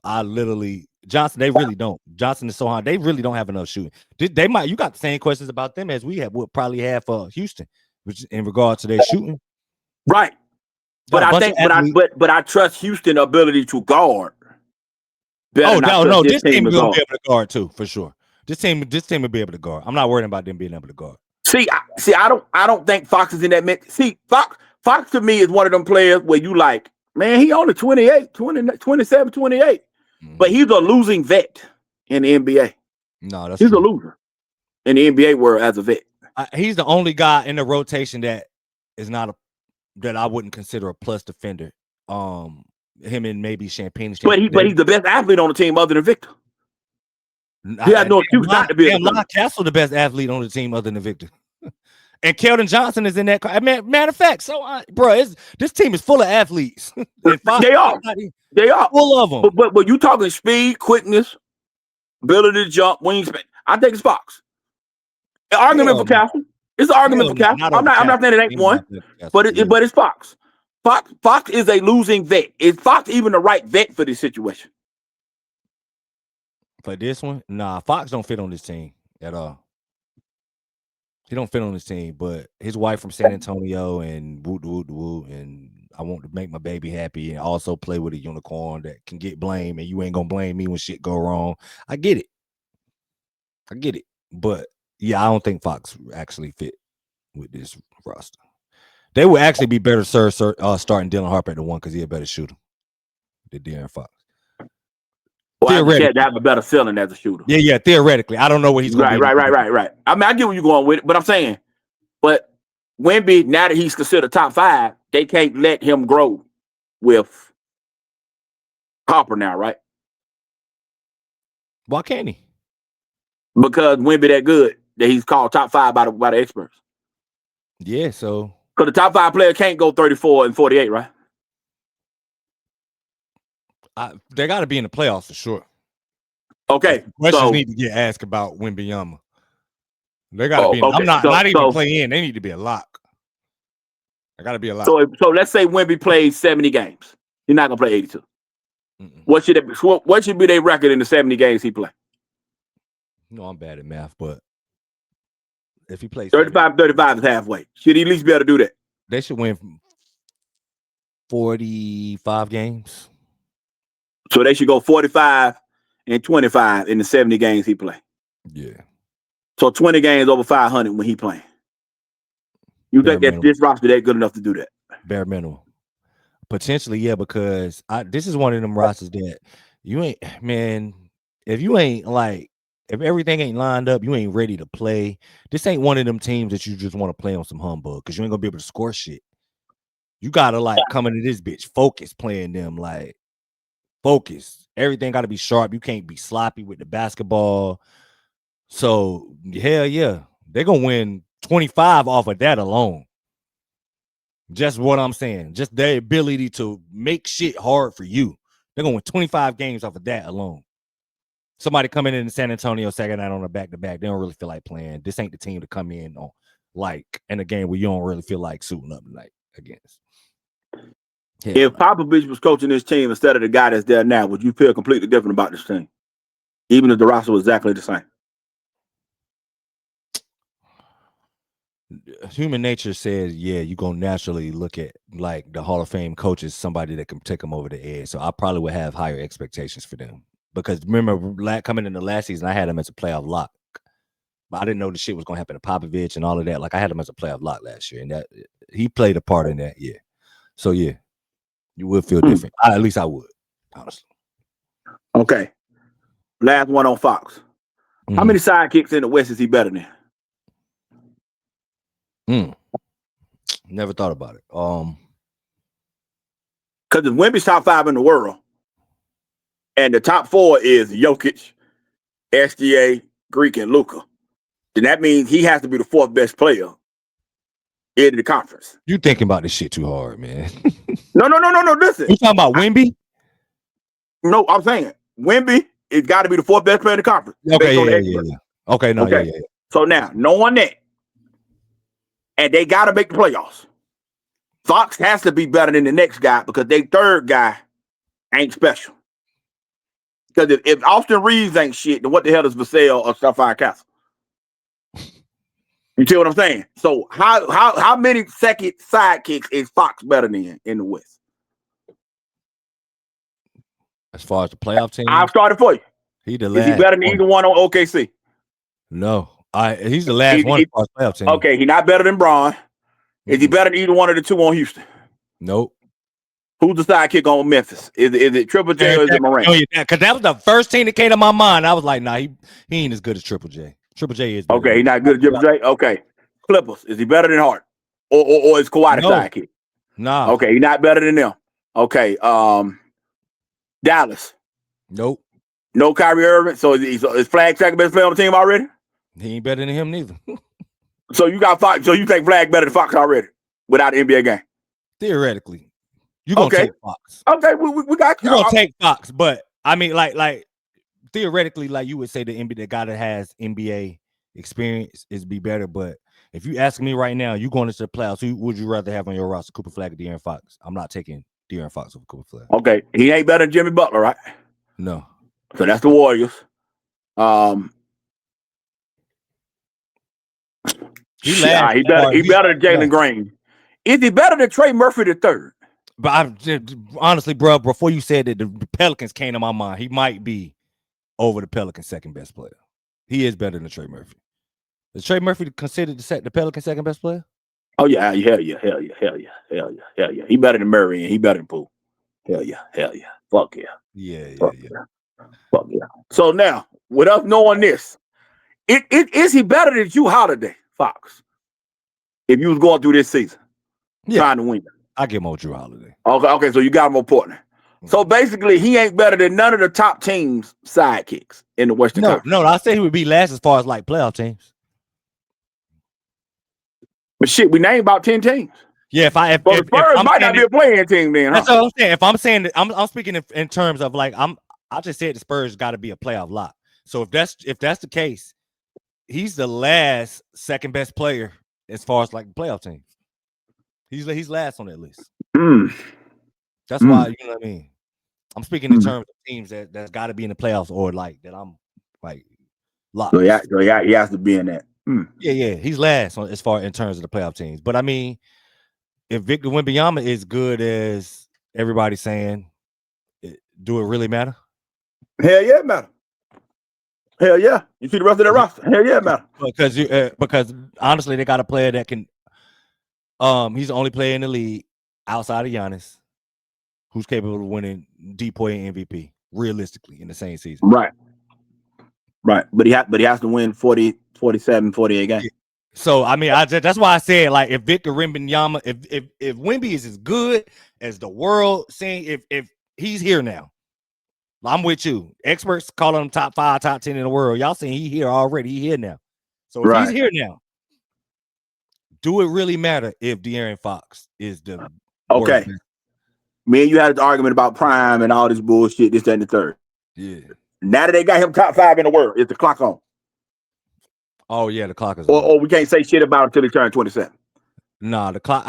I literally Johnson. They really don't. Johnson and Sohan. They really don't have enough shooting. They might. You got the same questions about them as we have. Would probably have for Houston, which in regard to their shooting. Right. But I think, but I trust Houston's ability to guard. Oh no, this team will be able to guard too, for sure. This team will be able to guard. I'm not worried about them being able to guard. I don't think Fox is in that mix. See, Fox to me is one of them players where you like, man, he only 28, 20, 27, 28. But he's a losing vet in the NBA. No, he's true. A loser in the NBA world as a vet. He's the only guy in the rotation that is not that I wouldn't consider a plus defender. Him and maybe Champagne. But he's the best athlete on the team other than Victor. He had no excuse not to be. Damn, Lon Castle, the best athlete on the team other than Victor. And Keldon Johnson is in that. Matter of fact, so bro, this team is full of athletes. They are full of them. But you talking speed, quickness, ability to jump, wingspan. I think it's Fox. An argument for Castle. It's an argument for Castle. I'm not saying it ain't one, but it's Fox. Fox is a losing vet. Is Fox even the right vet for this situation? For this one, nah, Fox don't fit on this team at all. He don't fit on this team, but his wife from San Antonio and woo, and I want to make my baby happy and also play with a unicorn that can get blamed, and you ain't gonna blame me when shit go wrong. I get it, but yeah, I don't think Fox actually fit with this roster. They would actually be better starting Dylan Harper at the one because he's a better shooter than De'Aaron Fox. Well, I said to have a better ceiling as a shooter. Yeah. Theoretically, I don't know what he's going to be. Right. I mean, I get where you're going with it, but I'm saying, but Wemby, now that he's considered top 5, they can't let him grow with Copper now, right? Why can't he? Because Wemby that good that he's called top 5 by the experts. Yeah, so because the top 5 player can't go 34 and 48, right? They got to be in the playoffs for sure. Okay, questions need to get asked about Wembanyama. They got to be. I'm not even play in. They need to be a lock. I got to be a lock. So let's say Wemby plays 70 games. He's not gonna play 82. What should be their record in the 70 games he play? No, I'm bad at math, but if he plays 35 is halfway. Should he at least be able to do that? They should win 45 games. So they should go 45 and 25 in the 70 games he play. Yeah. So 20 games over 500 when he playing. You think that this roster that good enough to do that? Bare minimum. Potentially, yeah, because this is one of them rosters that you ain't, man, if everything ain't lined up, you ain't ready to play. This ain't one of them teams that you just want to play on some humbug because you ain't gonna be able to score shit. You gotta come into this bitch, focus playing them, focus. Everything gotta be sharp. You can't be sloppy with the basketball. So hell yeah, they're gonna win 25 off of that alone. Just what I'm saying. Just their ability to make shit hard for you. They're gonna win 25 games off of that alone. Somebody coming in San Antonio second night on a back-to-back, they don't really feel like playing. This ain't the team to come in on in a game where you don't really feel like suiting up tonight against. If Popovich was coaching this team instead of the guy that's there now, would you feel completely different about this team? Even if the roster was exactly the same? Human nature says, yeah, you're going to naturally look at the Hall of Fame coaches, somebody that can take them over the edge. So I probably would have higher expectations for them. Because remember, coming into last season, I had them as a playoff lock. But I didn't know the shit was going to happen to Popovich and all of that. I had him as a playoff lock last year. And that he played a part in that, yeah. So, yeah, you would feel different. At least I would, honestly. Okay. Last one on Fox. How many sidekicks in the West is he better than? Never thought about it. Because if Wemby's top 5 in the world, and the top 4 is Jokic, SGA, Greek, and Luka, then that means he has to be the 4th best player in the conference. You thinking about this shit too hard, man. No. Listen. You talking about Wemby? No, I'm saying Wemby has got to be the 4th best player in the conference. Okay, yeah. Okay, no, okay. Yeah. So now, knowing that, and they got to make the playoffs, Fox has to be better than the next guy because their third guy ain't special. Because if Austin Reeves ain't shit, then what the hell is Vassell or Sapphire Castle? You see what I'm saying? So how many second sidekicks is Fox better than in the West? As far as the playoff team, I've started for you. Is he better than either one on OKC? No, he's the last one as far as playoff team. Okay, he's not better than Braun. Is he better than either one of the two on Houston? Nope. Who's the sidekick on Memphis? Is it Triple J or is it Morant? Because that was the first team that came to my mind. I was like, nah, he ain't as good as Triple J. Triple J is better. Okay, he's not good as Triple J? Okay. Clippers, is he better than Hart? Or is Kawhi the sidekick? Nah. Okay, he's not better than them. Okay. Dallas. Nope. No Kyrie Irving. So is Flagg second best player on the team already? He ain't better than him neither. So you got Fox. So you think Flagg better than Fox already without the NBA game? Theoretically, you're gonna take Fox. Okay, we got you're gonna take Fox, but I mean, like theoretically, like you would say, the guy that has NBA experience is be better. But if you ask me right now, you going into the playoffs, who would you rather have on your roster, Cooper Flagg or De'Aaron Fox? I'm not taking De'Aaron Fox over Cooper Flagg. Okay, he ain't better than Jimmy Butler, right? No. So that's the Warriors. He better than Jalen Green. Is he better than Trey Murphy III? But honestly, bro, before you said that, the Pelicans came to my mind. He might be over the Pelicans' second best player. He is better than Trey Murphy. Is Trey Murphy considered the Pelicans' second best player? Oh yeah, hell yeah. He better than Murray and he better than Poole. Hell yeah. Fuck yeah. Yeah. Fuck yeah. So now, with us knowing this, is he better than Jrue Holiday, Fox? If you was going through this season, trying to win. I give him over Jrue Holiday. Okay, so you got him on Portland. So basically, he ain't better than none of the top teams' sidekicks in the Western Conference. No, I say he would be last as far as like playoff teams. But shit, we named about 10 teams. Yeah, if Spurs might not be a playing team then. That's what I'm saying. If I'm saying that, I'm speaking in terms of like I just said the Spurs got to be a playoff lock. So if that's the case, he's the last second best player as far as like playoff teams. He's last on that list. That's why, you know what I mean. I'm speaking in terms of teams that's got to be in the playoffs or like that. I'm like locked. So he has to be in that. Yeah, he's last as far in terms of the playoff teams. But I mean, if Victor Wembanyama is good as everybody's saying, do it really matter? Hell yeah, it matter. Hell yeah. You see the rest of their roster? Hell yeah, it matter. Because honestly, they got a player that can. He's the only player in the league outside of Giannis who's capable of winning Depoy and MVP realistically in the same season. Right. But he has to win 40, 47, 48 games. So I mean, that's why I said, like, if Victor Wembanyama, if Wemby is as good as the world saying, if he's here now, I'm with you. Experts calling him top 5, top 10 in the world. Y'all saying he here already? He here now. So if he's here now, do it really matter if De'Aaron Fox is the okay? Me and you had an argument about prime and all this bullshit, this, that, and the third. Yeah. Now that they got him top 5 in the world, is the clock on? Oh yeah, the clock is on. Or we can't say shit about it until he turns 27. Nah, the clock.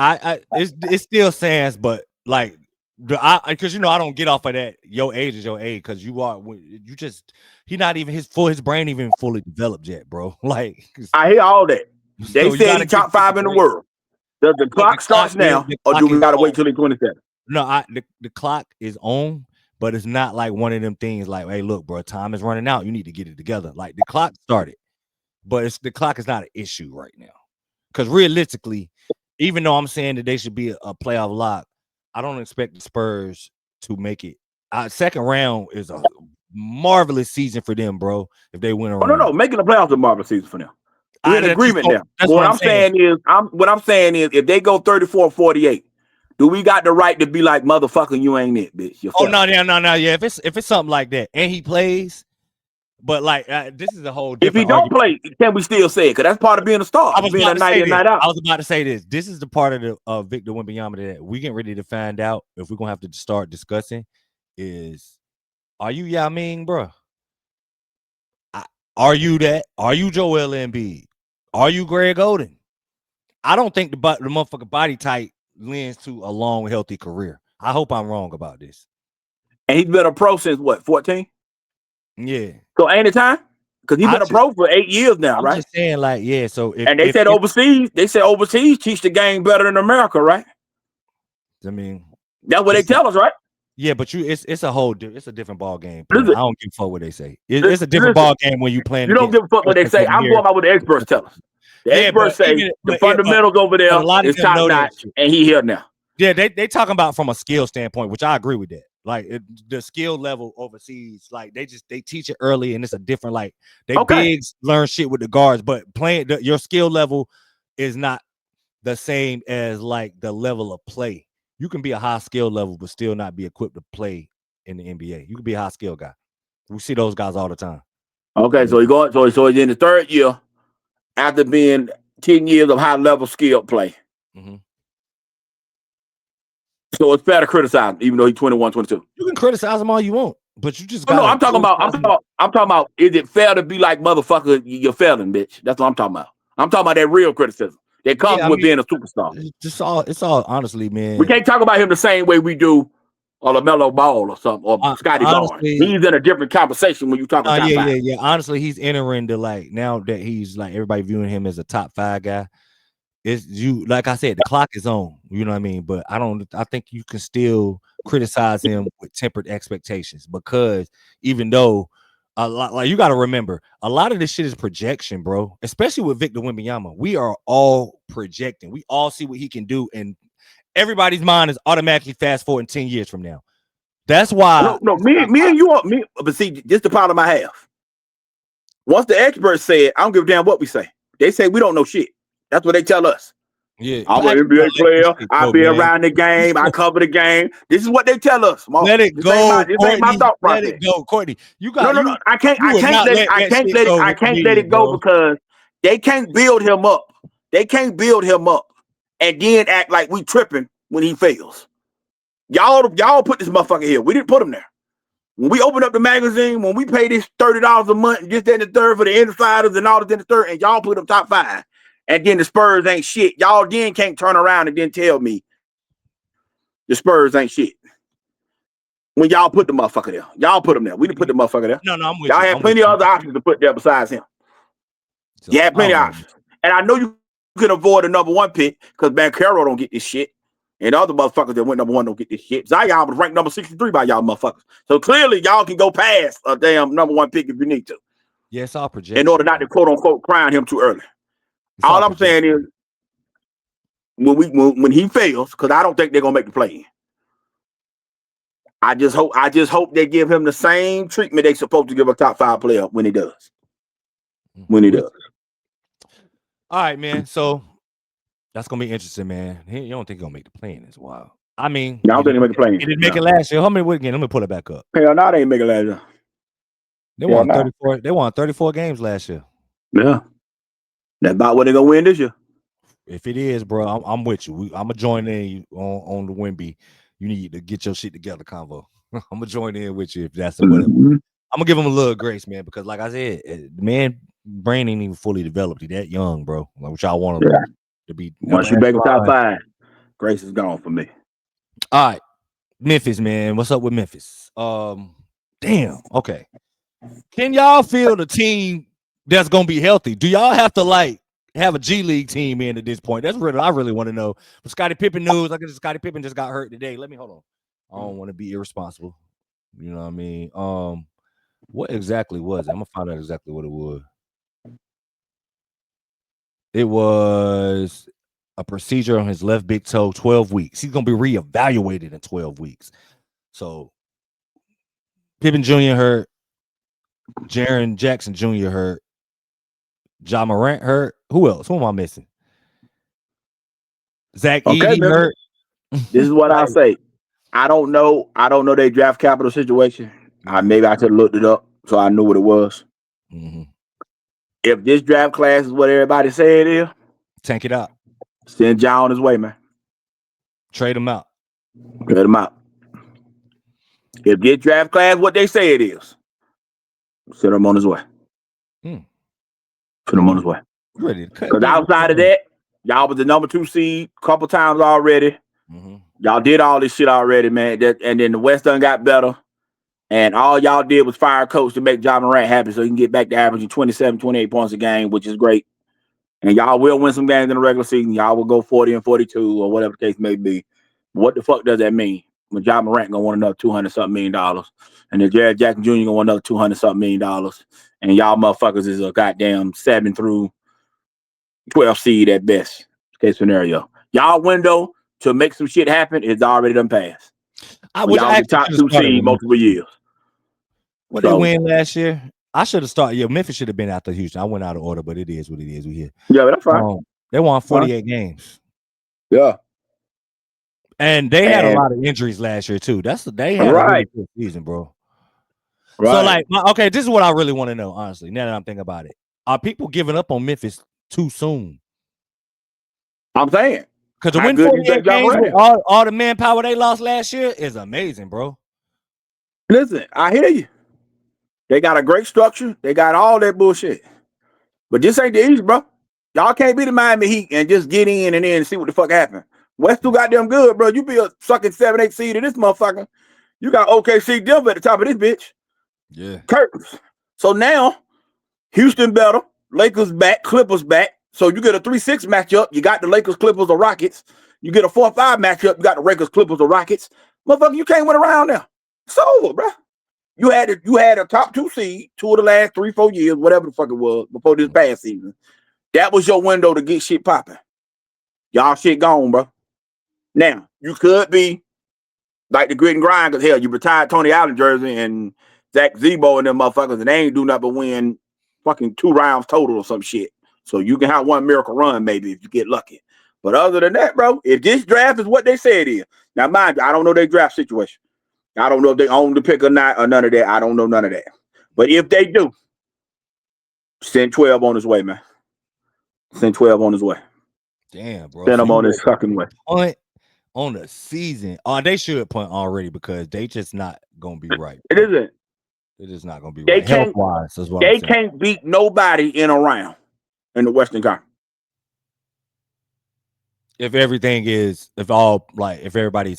It still stands, but like because I don't get off of that. Your age is your age because he not even his brain even fully developed yet, bro. Like I hear all that. They said he's top 5 in the world. Does the clock starts now, or do we gotta wait till he's 27? No, the clock is on, but it's not like one of them things like, hey, look, bro, time is running out. You need to get it together. Like the clock started, but the clock is not an issue right now. Because realistically, even though I'm saying that they should be a playoff lock, I don't expect the Spurs to make it. Second round is a marvelous season for them, bro. If they win around. No, making the playoffs is a marvelous season for them. We're in agreement now. What I'm saying is, if they go 34-48, do we got the right to be like, motherfucker, you ain't it, bitch? No. Yeah, if it's something like that, and he plays, but like this is a whole different. If he don't play, can we still say it? Because that's part of being a star. Being a night in, night out. I was about to say this. This is the part of Victor Wembanyama that we getting ready to find out if we're gonna have to start discussing. Is are you Yao Ming, bro? Are you that? Are you Joel Embiid? Are you Greg Oden? I don't think the motherfucker body type lends to a long, healthy career. I hope I'm wrong about this. And he's been a pro since what, 14? Yeah. So ain't it time? Because he's been a pro for 8 years now, right? I'm just saying, like, yeah. So they said overseas teach the game better than America, right? I mean, that's what they tell us, right? Yeah, but it's a different ball game. I don't give a fuck what they say. It's a different ball game when you playing. You don't give a fuck what they say. I'm going about what the experts tell us. The experts say the fundamentals over there is top notch, and he here now. Yeah, they talking about from a skill standpoint, which I agree with that. Like the skill level overseas, like they teach it early, and it's a different like bigs learn shit with the guards, but playing your skill level is not the same as like the level of play. You can be a high skill level, but still not be equipped to play in the NBA. You can be a high skill guy. We see those guys all the time. Okay, so so in the third year, after being 10 years of high level skill play. Mm-hmm. So it's fair to criticize him, even though he's 21, 22. You can criticize him all you want, but you just got. No, I'm talking about. Is it fair to be like motherfucker? You're failing, bitch. That's what I'm talking about. I'm talking about that real criticism that comes with being a superstar. It's all honestly, man. We can't talk about him the same way we do LaMelo Ball or something, or Scotty Barnes. He's in a different conversation when you talk about top five. Yeah. Honestly, he's entering the like now that he's like everybody viewing him as a top 5 guy. It's you, like I said, the clock is on. You know what I mean? But I think you can still criticize him with tempered expectations, because even though a lot, like, you got to remember, a lot of this shit is projection, bro. Especially with Victor Wembanyama, we are all projecting. We all see what he can do, and everybody's mind is automatically fast forward 10 years from now. That's why. No, me and you, but see, this is the problem I have. Once the experts say it, I don't give a damn what we say. They say we don't know shit. That's what they tell us. Yeah, I'm an NBA player. I be around the game. I cover the game. This is what they tell us. Let it go. This ain't my thought process. Let it go, Courtney. You got no. I can't let it go because they can't build him up. They can't build him up and then act like we tripping when he fails. Y'all put this motherfucker here. We didn't put him there. When we open up the magazine, when we pay this $30 a month, just in the third for the insiders and all this in the third, and y'all put him top 5. And then the Spurs ain't shit. Y'all then can't turn around and then tell me the Spurs ain't shit. When y'all put the motherfucker there. Y'all put him there. We didn't put the motherfucker there. No, I'm with y'all had plenty of other options to put there besides him. So, you had plenty of options. And I know you can avoid a number 1 pick because Banchero don't get this shit. And other motherfuckers that went number 1 don't get this shit. Zion was ranked number 63 by y'all motherfuckers. So clearly y'all can go past a damn number 1 pick if you need to. Yeah, it's all projection. In order not to quote unquote crown him too early. All I'm saying is when he fails, because I don't think they're gonna make the play. I just hope they give him the same treatment they supposed to give a top 5 player when he does. When he does. All right, man. So that's gonna be interesting, man. You don't think he's gonna make the play in this while? I mean, I don't think he make the play. He didn't make it last year. How many again? Let me pull it back up. Hell no, they ain't make it last year. They won 34. They won 34 games last year. Yeah. That's about what they're gonna win this year. If it is, bro, I'm with you. I'm gonna join in on the Wemby. You need to get your shit together, convo. I'm gonna join in with you if that's the whatever. I'm gonna give him a little grace, man, because like I said, the man brain ain't even fully developed. He's that young, bro. Like, which I want him to be. Once you make him top 5, grace is gone for me. All right, Memphis, man. What's up with Memphis? Damn. Okay. Can y'all feel the team that's gonna be healthy? Do y'all have to like have a G League team in at this point? That's really I really want to know. For Scottie Pippen news, I guess Scottie Pippen just got hurt today. Let me hold on. I don't want to be irresponsible. You know what I mean? What exactly was it? I'm gonna find out exactly what it was. It was a procedure on his left big toe, 12 weeks. He's gonna be reevaluated in 12 weeks. So Pippen Jr. hurt, Jaren Jackson Jr. hurt, Ja Morant hurt. Who else? Who am I missing? Zach Edey hurt. This is what I'll say. I don't know their draft capital situation. Maybe I could have looked it up so I knew what it was. Mm-hmm. If this draft class is what everybody say it is, tank it out. Send Ja on his way, man. Trade him out. Trade him out. If this draft class what they say it is, send him on his way. Send him on his way. Ready to cut. Because outside of that, y'all was the number 2 seed a couple times already. Mm-hmm. Y'all did all this shit already, man. And then the West done got better. And all y'all did was fire a coach to make Ja Morant happy so he can get back to averaging 27, 28 points a game, which is great. And y'all will win some games in the regular season. Y'all will go 40 and 42 or whatever the case may be. What the fuck does that mean? When Ja Morant gonna want another $200-something million, and then Jared Jackson Jr. gonna want another $200-something million, and y'all motherfuckers is a goddamn 7 through 12 seed at best case scenario. Y'all window to make some shit happen is already done passed. Y'all the top 2 seed multiple years. What they win last year? I should have started. Yeah, Memphis should have been after Houston. I went out of order, but it is what it is. We here. Yeah, that's fine. They won 48 games. Yeah. And they had a lot of injuries last year too. They had a really good season, bro. Right. So like, okay, this is what I really want to know, honestly. Now that I'm thinking about it, are people giving up on Memphis too soon? I'm saying, because to win 48 games with all the manpower they lost last year is amazing, bro. Listen, I hear you. They got a great structure. They got all that bullshit. But this ain't the East, bro. Y'all can't be the Miami Heat and just get in and then see what the fuck happened. West too goddamn good, bro. You be a sucking 7-8 seed in this motherfucker. You got OKC Denver at the top of this bitch. Yeah. Curtains. So now, Houston better. Lakers back. Clippers back. So you get a 3-6 matchup. You got the Lakers, Clippers, or Rockets. You get a 4-5 matchup. You got the Lakers, Clippers, or Rockets. Motherfucker, you can't win around now. It's over, bro. You had a top 2 seed 2 of the last 3-4 years, whatever the fuck it was, before this past season. That was your window to get shit popping. Y'all shit gone, bro. Now, you could be like the grit and grind, because hell, you retired Tony Allen jersey and Zach Zebo and them motherfuckers, and they ain't do nothing but win fucking 2 rounds total or some shit. So you can have one miracle run maybe if you get lucky. But other than that, bro, if this draft is what they say it is, now mind you, I don't know their draft situation. I don't know if they own the pick or not or none of that. I don't know none of that. But if they do, send 12 on his way, man. Send 12 on his way. Damn, bro. Send him on his fucking way. Punt on the season. Oh, they should punt already because they just not gonna be right. It isn't. It is not gonna be right. Health-wise, is what they can't beat nobody in a round in the Western Conference. If everybody's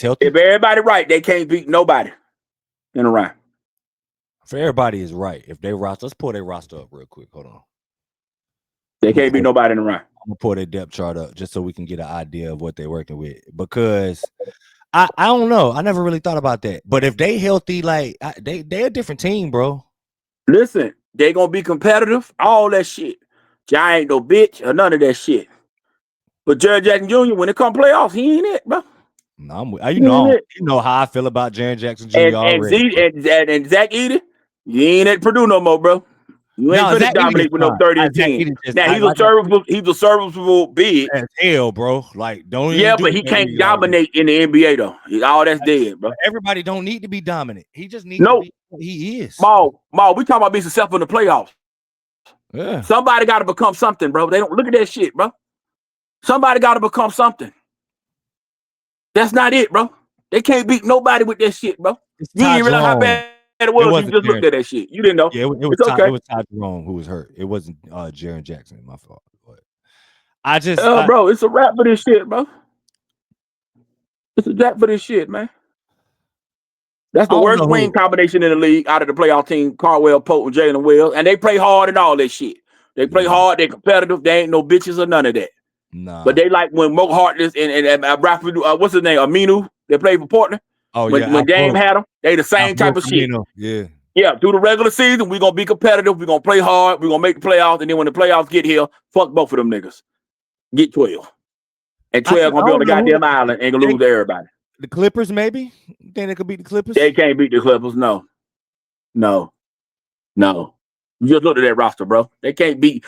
healthy. If everybody right, they can't beat nobody in a round. If everybody is right, if they roster, let's pull their roster up real quick. Hold on. They can't beat nobody in the round. I'm gonna pull their depth chart up just so we can get an idea of what they're working with. Because I don't know. I never really thought about that. But if they healthy, like they're a different team, bro. Listen, they gonna be competitive, all that shit. I ain't no bitch or none of that shit. But Jared Jackson Jr., when it come playoffs, he ain't it, bro. No, you know how I feel about Jared Jackson Jr. And Zach Edey, you ain't at Purdue no more, bro. You ain't finna dominate with no 30 and 10. Now he's a serviceable big as hell, bro. Like but he can't dominate in the NBA though. All that's dead, bro. Everybody don't need to be dominant. He just needs to be what he is. Maul, we talking about being successful in the playoffs. Yeah. Somebody got to become something, bro. They don't look at that shit, bro. Somebody got to become something. That's not it, bro. They can't beat nobody with that shit, bro. You didn't realize how bad it was. You just looked at that shit. You didn't know. Yeah, it was okay. It was Ty Jerome who was hurt. It wasn't Jaren Jackson. My fault. But I just, bro, it's a wrap for this shit, bro. It's a wrap for this shit, man. That's the worst wing combination in the league out of the playoff team. Caldwell Pope and Jalen Wells, and they play hard and all that shit. They play hard. They're competitive. They ain't no bitches or none of that. Nah. But they like when Mo Harkless and what's his name, Aminu, they played for Portland. Oh, when Dame had them, they the same type of shit. Yeah. Through the regular season, we're gonna be competitive. We're gonna play hard. We're gonna make the playoffs, and then when the playoffs get here, fuck both of them niggas. Get 12, and 12 gonna be on the goddamn island and gonna lose to everybody. The Clippers, maybe? You think they could beat the Clippers? They can't beat the Clippers. No. You just look at that roster, bro. They can't beat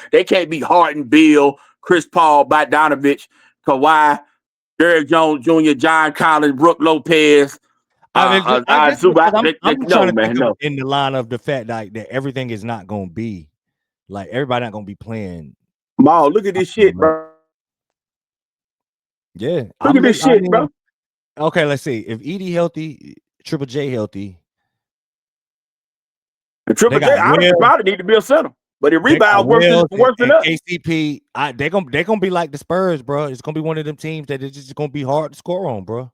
Harden, Bill, Chris Paul, Bogdanovich, Kawhi, Derrick Jones Jr., John Collins, Brook Lopez. I'm trying to think in the line of the fact that everything is not gonna be like everybody not gonna be playing. Maul, look at this shit, bro. Yeah, look at this shit, bro. Okay, let's see. If Edie healthy, Triple J healthy. The Triple J, I probably need to be a center, but it rebounds worse than us. KCP, they're gonna be like the Spurs, bro. It's gonna be one of them teams that it's just gonna be hard to score on, bro.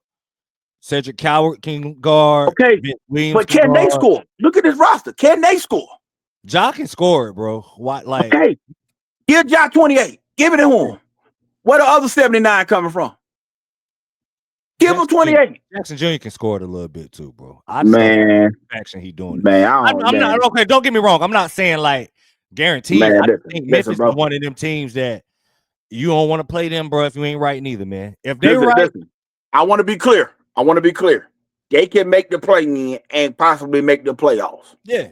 Cedric Coward can guard. Okay, but can they score? Look at this roster. Can they score? Ja can score it, bro. What like? Okay, give Ja 28. Give it to him. Where the other 79 coming from? Give him 28. Jackson Jr. can score it a little bit too, bro. Man, action he doing it. Man, I'm not okay. Don't get me wrong. I'm not saying like guaranteed. I think Memphis is one of them teams that you don't want to play them, bro. If you ain't right, neither, man. If they listen, I want to be clear. They can make the play-in and possibly make the playoffs. Yeah.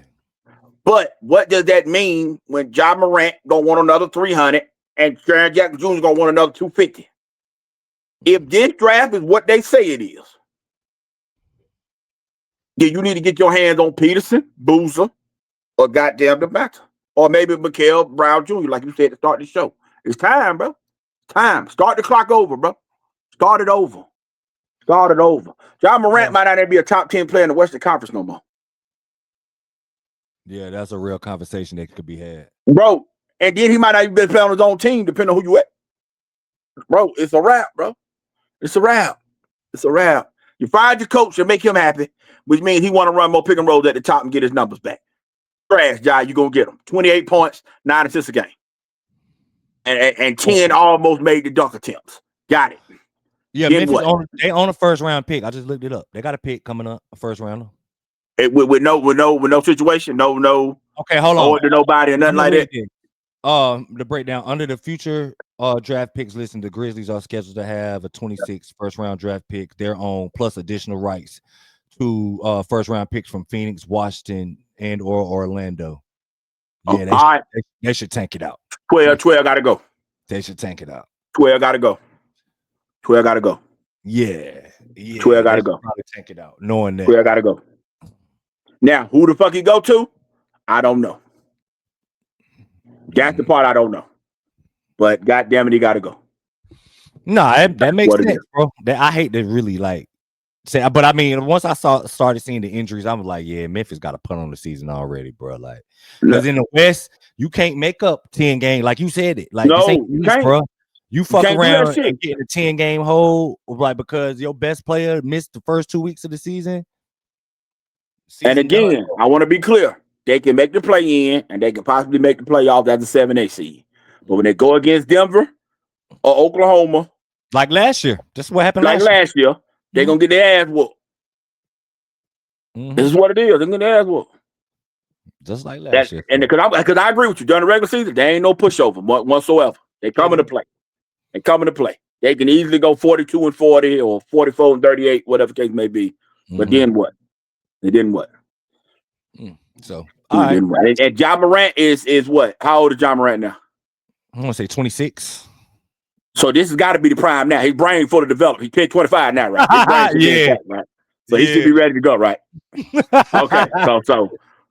But what does that mean when Ja Morant gonna want another 300 and Jaren Jackson Jr. gonna want another 250? If this draft is what they say it is, Yeah, you need to get your hands on Peterson, Boozer, or goddamn the batter. Or maybe Mikael Brown Jr., like you said to start the show. It's time, bro. Time. Start the clock over, bro. Start it over. Start it over. John Morant might not even be a top 10 player in the Western Conference no more. Yeah, that's a real conversation that could be had. Bro, and then he might not even be playing on his own team, depending on who you at. Bro, it's a wrap, bro. It's a wrap. It's a wrap. You fired your coach and make him happy, which means he want to run more pick and rolls at the top and get his numbers back. Trash, Jai, you going to get him. 28 points, 9 assists a game. And 10 almost made the dunk attempts. Got it. Yeah, then Memphis they own a first round pick. I just looked it up. They got a pick coming up, a first rounder. With no situation, no. Okay, hold on. To nobody or nothing like that. The breakdown under the future draft picks listing, the Grizzlies are scheduled to have a 26 first round draft pick their own, plus additional rights to first round picks from Phoenix, Washington, and or Orlando. Yeah, they should tank it out. 12 gotta go. They should tank it out. 12 gotta go. 12 gotta go. Yeah. 12 gotta go. Probably tank it out, knowing that. 12 gotta go. Now, who the fuck he go to? I don't know. That's the part I don't know. But goddamn it, he gotta go. Nah, that makes sense, bro. I hate to really say, but I mean, once I started seeing the injuries, I'm like, yeah, Memphis got a punt on the season already, bro. Like, because in the West, you can't make up 10 games, like you said it. Like, no, you can't, bro. You fuck around and get a 10 game hold, like because your best player missed the first 2 weeks of the season. And again, I want to be clear: they can make the play in, and they can possibly make the playoffs as a 7-8 seed. But when they go against Denver or Oklahoma, like last year, this is what happened. Last year. They're going to get their ass whooped. This is what it is. They're going to get their ass whooped. Just like last year. And because I agree with you, during the regular season, there ain't no pushover whatsoever. They coming to play. They coming to play. They can easily go 42-40 or 44-38, whatever the case may be. But then what? And then what? So, all right. And John Morant is what? How old is John Morant now? I want to say 26. So this has got to be the prime now. His brain fully developed. He's 25 now, right? Yeah. Right? So he should be ready to go, right? Okay.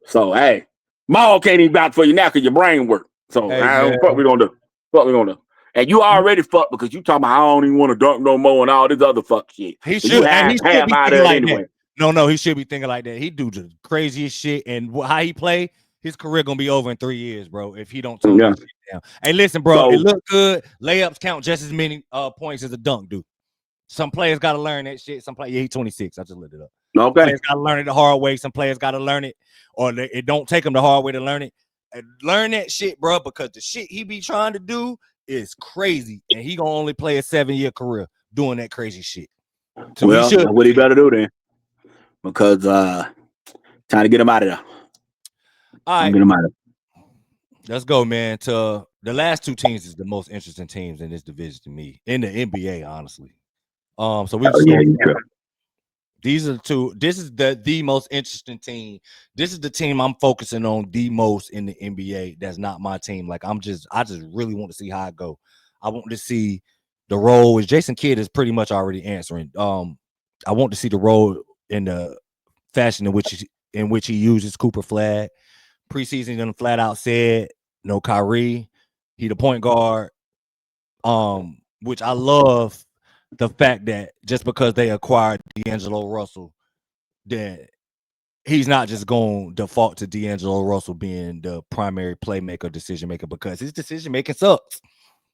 So hey, Maul can't even vouch for you now because your brain works. So what we gonna do? What we gonna do? And you already fucked because you talking about I don't even want to dunk no more and all this other fuck shit. He should be thinking like that. No, he should be thinking like that. He do the craziest shit, and how he play, his career gonna be over in 3 years, bro. If he don't tone that shit down. Hey, listen, bro, it look good. Layups count just as many points as a dunk do. Some players gotta learn that shit. Some players, he's 26. I just looked it up. Okay. Some players gotta learn it the hard way. Some players gotta learn it, or it don't take them the hard way to learn it. And learn that shit, bro, because the shit he be trying to do is crazy, and he gonna only play a 7-year career doing that crazy shit. So what he better do then? Because trying to get him out of there. All right, get him out of there. Let's go, man. To the last two teams is the most interesting teams in this division to me in the NBA, honestly. So we these are the two. This is the most interesting team. This is the team I'm focusing on the most in the NBA. That's not my team. Like I just really want to see how it go. I want to see the role. Is Jason Kidd is pretty much already answering. I want to see the role in the fashion in which he uses Cooper Flagg. Preseason, done flat out said no Kyrie. He the point guard. Which I love the fact that just because they acquired D'Angelo Russell, that he's not just going to default to D'Angelo Russell being the primary playmaker, decision maker, because his decision making sucks.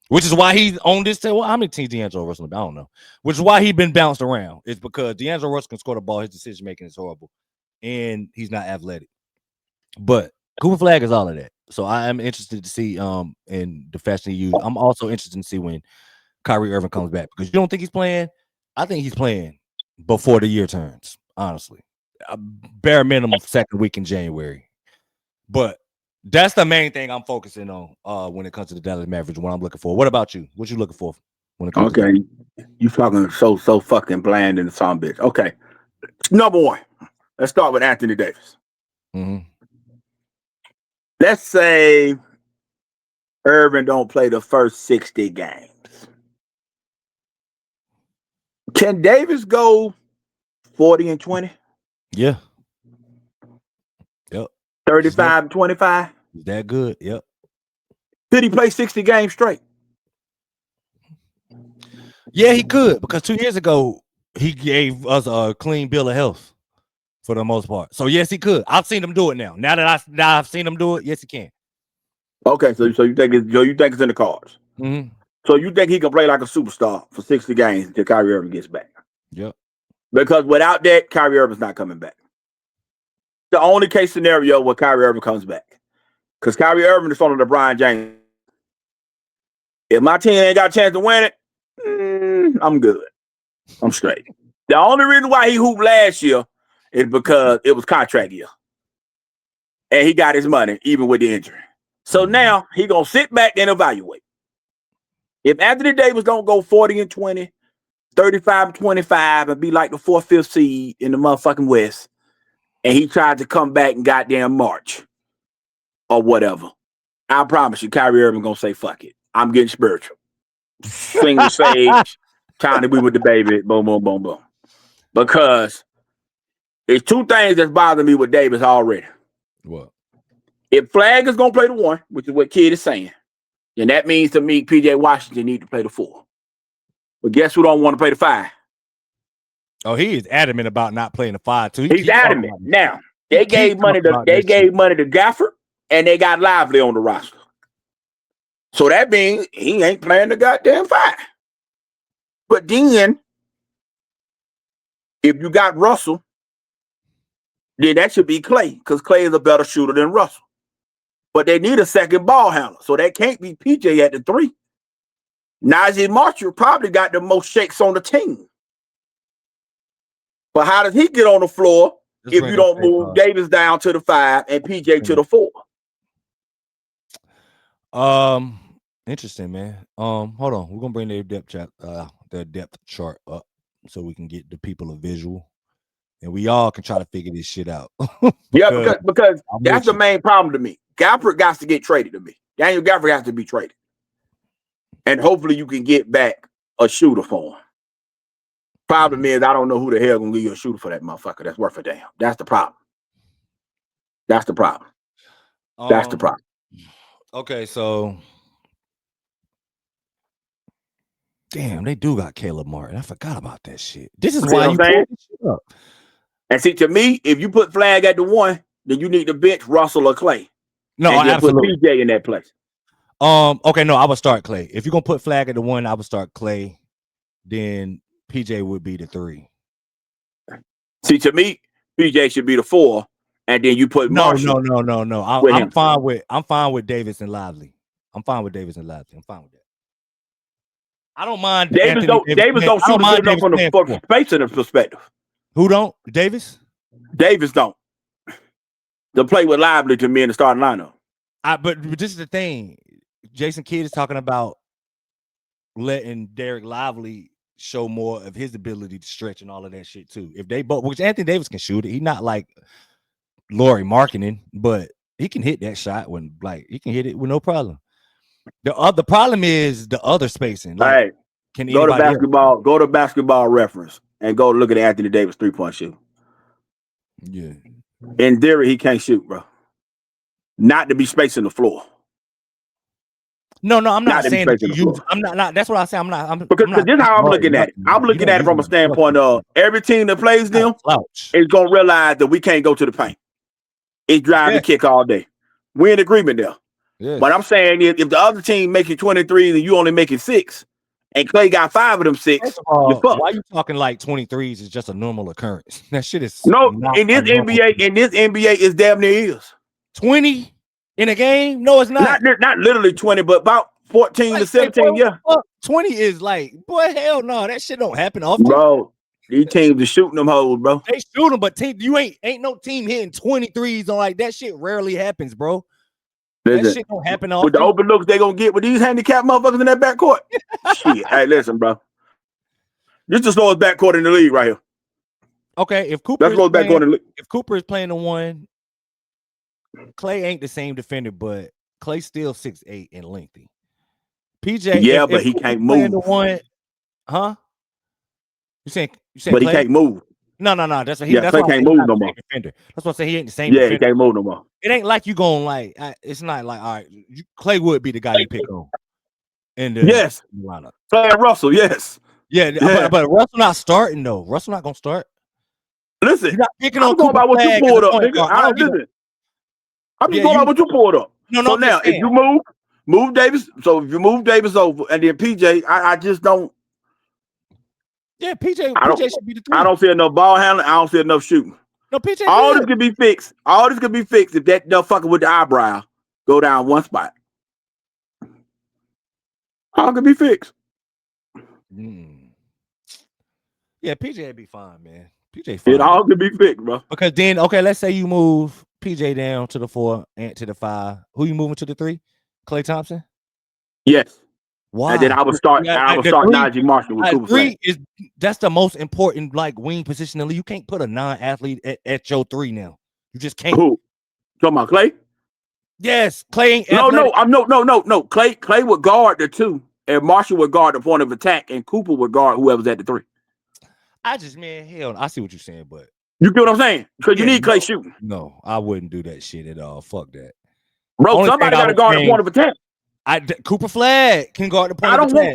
Which is why he's on this team. Well, how many teams D'Angelo Russell? I don't know. Which is why he's been bounced around. It's because D'Angelo Russell can score the ball. His decision making is horrible, and he's not athletic. But Cooper Flagg is all of that. So I am interested to see in the fashion he used. I'm also interested to see when Kyrie Irving comes back, because you don't think he's playing. I think he's playing before the year turns. Honestly, bare minimum second week in January. But that's the main thing I'm focusing on when it comes to the Dallas Mavericks. What I'm looking for. What about you? What you looking for when it comes? Okay, you talking so fucking bland in the song, bitch. Okay, number one. Let's start with Anthony Davis. Let's say Irving don't play the first 60 games. Can Davis go 40-20? Yeah. 35 and 25. Is that good? Yep. Could he play 60 games straight? Yeah, he could, because 2 years ago he gave us a clean bill of health for the most part. So yes, he could. I've seen him do it now. Now that I've seen him do it, yes, he can. Okay, so you think it's in the cards? Mm-hmm. So you think he can play like a superstar for 60 games until Kyrie Irving gets back? Yep. Because without that, Kyrie Irving's not coming back. The only case scenario where Kyrie Irving comes back, because Kyrie Irving is on LeBron James. If my team ain't got a chance to win it, I'm good. I'm straight. The only reason why he hooped last year is because it was contract year. And he got his money, even with the injury. So now he going to sit back and evaluate. If Anthony Davis don't go 40 and 20, 35 and 25, and be like the 4th, 5th seed in the motherfucking West, and he tried to come back and goddamn March or whatever, I promise you, Kyrie Irving going to say, fuck it. I'm getting spiritual. Sing the sage, trying to be with the baby, boom, boom, boom, boom. Because there's 2 things that's bothering me with Davis already. What? If Flagg is going to play the 1, which is what Kid is saying, then that means to me, PJ Washington need to play the 4. But guess who don't want to play the 5? Oh, he is adamant about not playing the 5 too. He's adamant. Now, they gave money to Gafford, and they got Lively on the roster. So that means he ain't playing the goddamn 5. But then, if you got Russell, then that should be Clay, because Clay is a better shooter than Russell. But they need a second ball handler, so that can't be PJ at the 3. Najee Marshall probably got the most shakes on the team. But how does he get on the floor if you don't move Davis down to the 5 and PJ to the 4? Interesting, man. Hold on. We're gonna bring their depth chart up so we can get the people a visual, and we all can try to figure this shit out. because that's the main problem to me. Gafford got to get traded to me. Daniel Gafford has to be traded, and hopefully you can get back a shooter for him. Problem is, I don't know who the hell gonna give you a shooter for that motherfucker that's worth a damn. That's the problem. That's the problem. That's the problem. Okay, so damn, they do got Caleb Martin. I forgot about that shit. This is why you pulled this shit up. And see, to me, if you put Flagg at the 1, then you need to bench Russell or Clay. No, and absolutely. Put PJ in that place. Okay, no, I would start Clay. If you're gonna put Flagg at the 1, I would start Clay. Then PJ would be the 3. See, to me, PJ should be the 4, and then you put Marshall. No. I'm fine with Davis and Lively. I'm fine with that. I don't mind. Davis don't shoot good enough from the spacing perspective. Who don't? Davis don't. To play with Lively to me in the starting lineup. But this is the thing. Jason Kidd is talking about letting Derek Lively show more of his ability to stretch and all of that shit too. If they both, which Anthony Davis can shoot it, he's not like Laurie Marketing, but he can hit that shot he can hit it with no problem. The problem is the other spacing. Like, can go to Basketball Reference and go look at Anthony Davis 3-point shoot. Yeah. In theory, he can't shoot, bro. Not to be spacing the floor. No, I'm not saying that you use. I'm not. That's what I say. I'm not. Because this is how I'm looking at it. I'm looking at it from a standpoint of every team that plays them is gonna realize that we can't go to the paint. It's drive the kick all day. We're in agreement there. Yeah. But I'm saying if the other team making 23 and you only making 6, and Clay got 5 of them 6, why are you talking like 23s is just a normal occurrence? That shit is in this NBA is damn near is 20 in a game. No, it's not. Not literally 20, but about 14 to 17. Yeah, 20 is like, boy, hell no, that shit don't happen often, bro. These teams are shooting them hoes, bro. They shoot them, but you ain't no team hitting 23s on like that. Shit rarely happens, bro. That shit don't happen often. With the open looks they gonna get with these handicapped motherfuckers in that backcourt. Shit. Hey, listen, bro. This is the slowest backcourt in the league right here. Okay, if Cooper is playing the 1, Clay ain't the same defender, but Clay's still 6'8" and lengthy. PJ, but he can't move. The 1, huh? You saying? But Clay? He can't move. No. That's what he. Yeah, That's Clay why can't move no more. Defender. That's what I say. He ain't the same. Yeah, defender. he can't move no more. It ain't like you going like. It's not like all right. Clay would be the guy you pick on. In the lineup. Clay and Russell. Yes. Yeah. But Russell not starting though. Russell not gonna start. Listen, you're not picking I'm on going by what you pulled up, nigga. Listen. I'm just going by what you pulled up. No. So now, if you move Davis. So if you move Davis over, and then PJ, I just don't. Yeah, PJ should be the 3. I don't see enough ball handling. I don't see enough shooting. No, PJ. All this could be fixed. All this could be fixed if that fucker with the eyebrow go down one spot. All could be fixed. Yeah, PJ would be fine, man. PJ fine. It all could be fixed, bro. Because then, okay, let's say you move PJ down to the 4 and to the 5. Who you moving to the 3? Klay Thompson? Yes. Why? And then I would start Najee Marshall with Cooper Flagg. That's the most important like wing position in the league. You can't put a non-athlete at your 3 now. You just can't. Who? Talking about Klay? Yes, Klay ain't No. Klay would guard the 2, and Marshall would guard the point of attack, and Cooper would guard whoever's at the 3. I see what you're saying, but you get what I'm saying? Because you need Klay shooting. No, I wouldn't do that shit at all. Fuck that. Bro, somebody got to guard the point of attack. Cooper Flagg can guard the point of attack.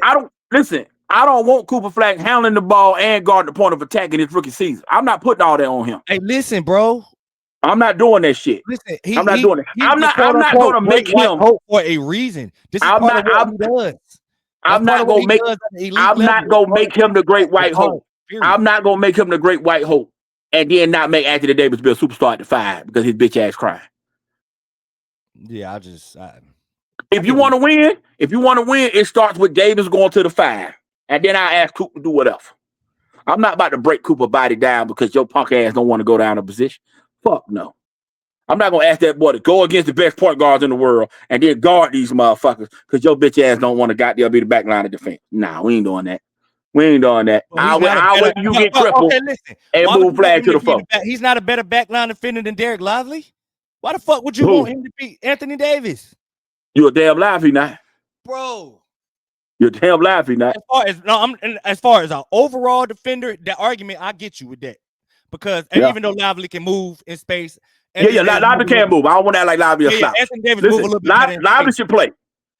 I don't want Cooper Flagg handling the ball and guarding the point of attack in his rookie season. I'm not putting all that on him. Hey, listen, bro. I'm not doing that shit. Listen, I'm not doing it. I'm not going to make him for a reason. This is part of what he does. I'm not going to make him the great white hope. I'm not going to make him the great white hope and then not make Anthony Davis be a superstar at the 5 because his bitch ass crying. Yeah, if you want to win, it starts with Davis going to the 5. And then I ask Cooper to do whatever. I'm not about to break Cooper body down because your punk ass don't want to go down a position. Fuck no. I'm not going to ask that boy to go against the best point guards in the world and then guard these motherfuckers because your bitch ass don't want to goddamn be the back line of defense. Nah, we ain't doing that. Well, I'll wait till you get crippled and move Flagg to the 4. He's not a better backline defender than Derek Lively. Why the fuck would you want him to beat Anthony Davis? You're a damn Lively now. Bro. You're a damn Lively now. As far as an overall defender, that argument, I get you with that. Because even though Lively can move in space. Lively can't move. I don't want that like Lively or Slouch. Anthony Davis move a little bit. Lively should play.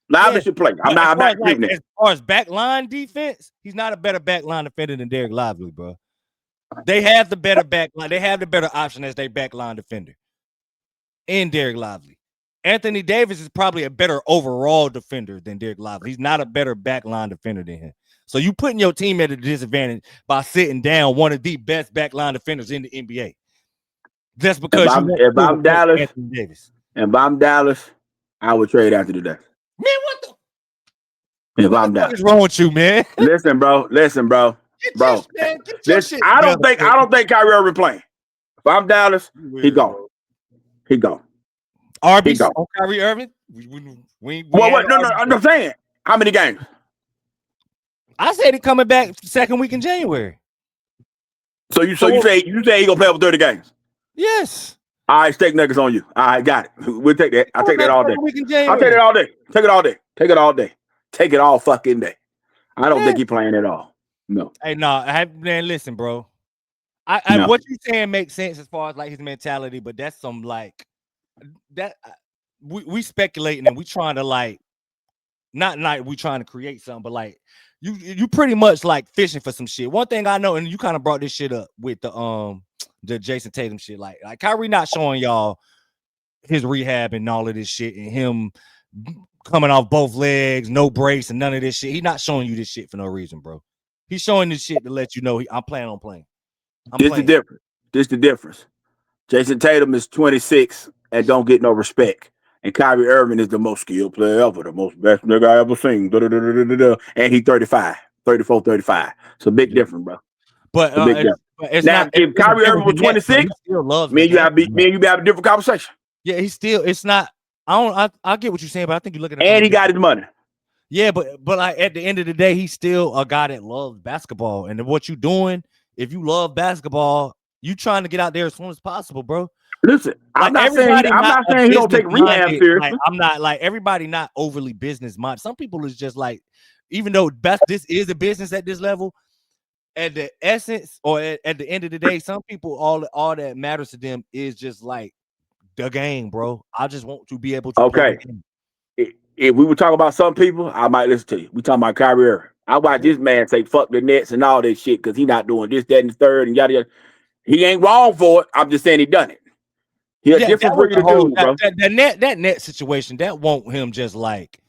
Lively should play. I'm not that. As far as backline defense, he's not a better backline defender than Derek Lively, bro. They have the better backline. They have the better option as their backline defender. In Derek Lively. Anthony Davis is probably a better overall defender than Derek Lively. He's not a better backline defender than him. So you putting your team at a disadvantage by sitting down one of the best backline defenders in the NBA. Just because if I'm Dallas, I would trade Anthony Davis. Man, what I'm Dallas? What's wrong with you, man? Listen, bro. Listen, I don't think Kyrie Irving playing. If I'm Dallas, he gone. RB on Kyrie Irving? I'm saying. How many games? I said he coming back second week in January. So you say he gonna play over 30 games? Yes. All right, steak nuggets on you. All right, got it. We'll take that. I'll take that all day. I'll take it all day. Take it all day. Take it all day. Take it all fucking day. I don't think he's playing at all. No. Hey, man, listen, bro. What you saying makes sense as far as like his mentality, but that's some like that we speculating and we trying to like not we trying to create something, but like you pretty much like fishing for some shit. One thing I know, and you kind of brought this shit up with the Jason Tatum shit, like Kyrie not showing y'all his rehab and all of this shit, and him coming off both legs, no brace, and none of this shit. He's not showing you this shit for no reason, bro. He's showing this shit to let you know I'm planning on playing. This the difference. Jason Tatum is 26 and don't get no respect. And Kyrie Irving is the most skilled player ever, the most best nigga I ever seen. And he's 35, 34, 35. It's a big difference, bro. But if Kyrie Irving was 26, me and you have a different conversation. Yeah, it's not. I get what you're saying, but I think you're looking at and he got his money. Yeah, but like at the end of the day, he's still a guy that loves basketball. And what you doing, if you love basketball, you trying to get out there as soon as possible, bro. Listen, I'm not saying he don't take rehab seriously. Like, I'm not like everybody not overly business minded. Some people is just like, even though this is a business at this level, at the essence or at the end of the day, some people all that matters to them is just like the game, bro. I just want to be able to play the game. If we were talking about some people, I might listen to you. We talking about Kyrie Irving. I watch this man say fuck the Nets and all that shit because he not doing this, that, and the third, and yada yada. He ain't wrong for it. I'm just saying he done it. He a different breed of dude, bro. That net situation, that won't him just like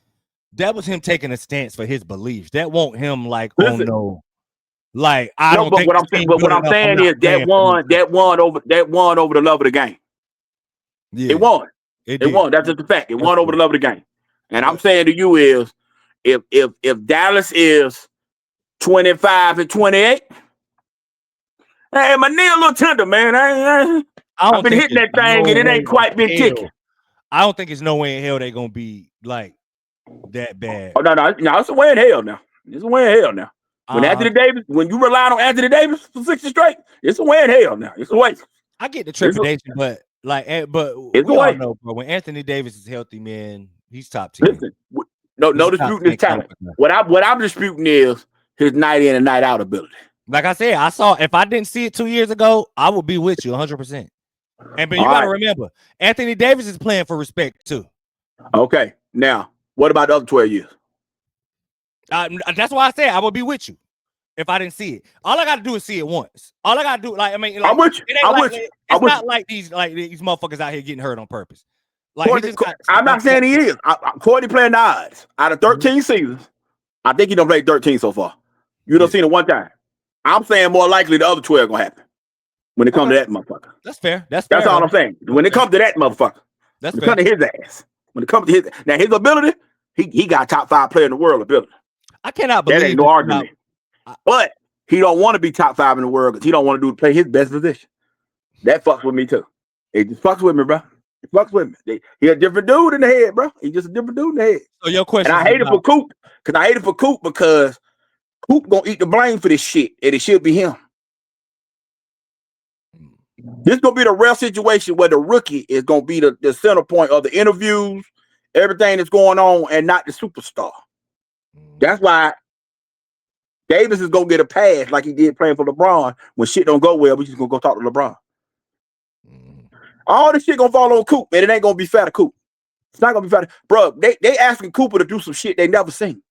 that was him taking a stance for his beliefs. That won't him like, oh no. Like I don't think what I'm saying is that won over the love of the game. Yeah, it won. It won. That's just the fact. It won over the love of the game. And I'm saying to you is if Dallas is 25-28, hey, my knee a little tender, man. I've been hitting that thing and it ain't quite been kicking. I don't think it's no way in hell they're gonna be like that bad. Oh no, it's a way in hell now. It's a way in hell now. When you rely on Anthony Davis for 60 straight, it's a way in hell now. It's a way. I get the trepidation, but we all know, bro. When Anthony Davis is healthy, man, he's top 10. Listen, no disputing his talent. What I'm disputing is his night in and night out ability. Like I said, if I didn't see it 2 years ago, I would be with you 100%. And but you got to remember, Anthony Davis is playing for respect too. Okay, now what about the other 12 years? That's why I said I would be with you if I didn't see it. All I got to do is see it once. All I got to do, I'm with you. It's not like these motherfuckers out here getting hurt on purpose. Like I'm not saying he is. Courtney playing the odds out of 13 seasons. I think he done played 13 so far. You done seen it one time. I'm saying more likely the other 12 gonna happen when it comes to that motherfucker. That's fair. That's all I'm saying. When it comes to that motherfucker, when it comes to his ass, when it comes to his ability, he got top 5 player in the world ability. I cannot believe that ain't no argument. But he don't want to be top 5 in the world because he don't want to play his best position. That fucks with me too. It just fucks with me, bro. It fucks with me. He a different dude in the head, bro. He just a different dude in the head. So your question, and I hate it for Coop because Coop gonna eat the blame for this shit, and it should be him. This gonna be the rare situation where the rookie is gonna be the center point of the interviews, everything that's going on, and not the superstar. That's why Davis is gonna get a pass like he did playing for LeBron. When shit don't go well, we just gonna go talk to LeBron. All this shit gonna fall on Coop, and it ain't gonna be fair to Coop. It's not gonna be fair, bro. They asking Cooper to do some shit they never seen.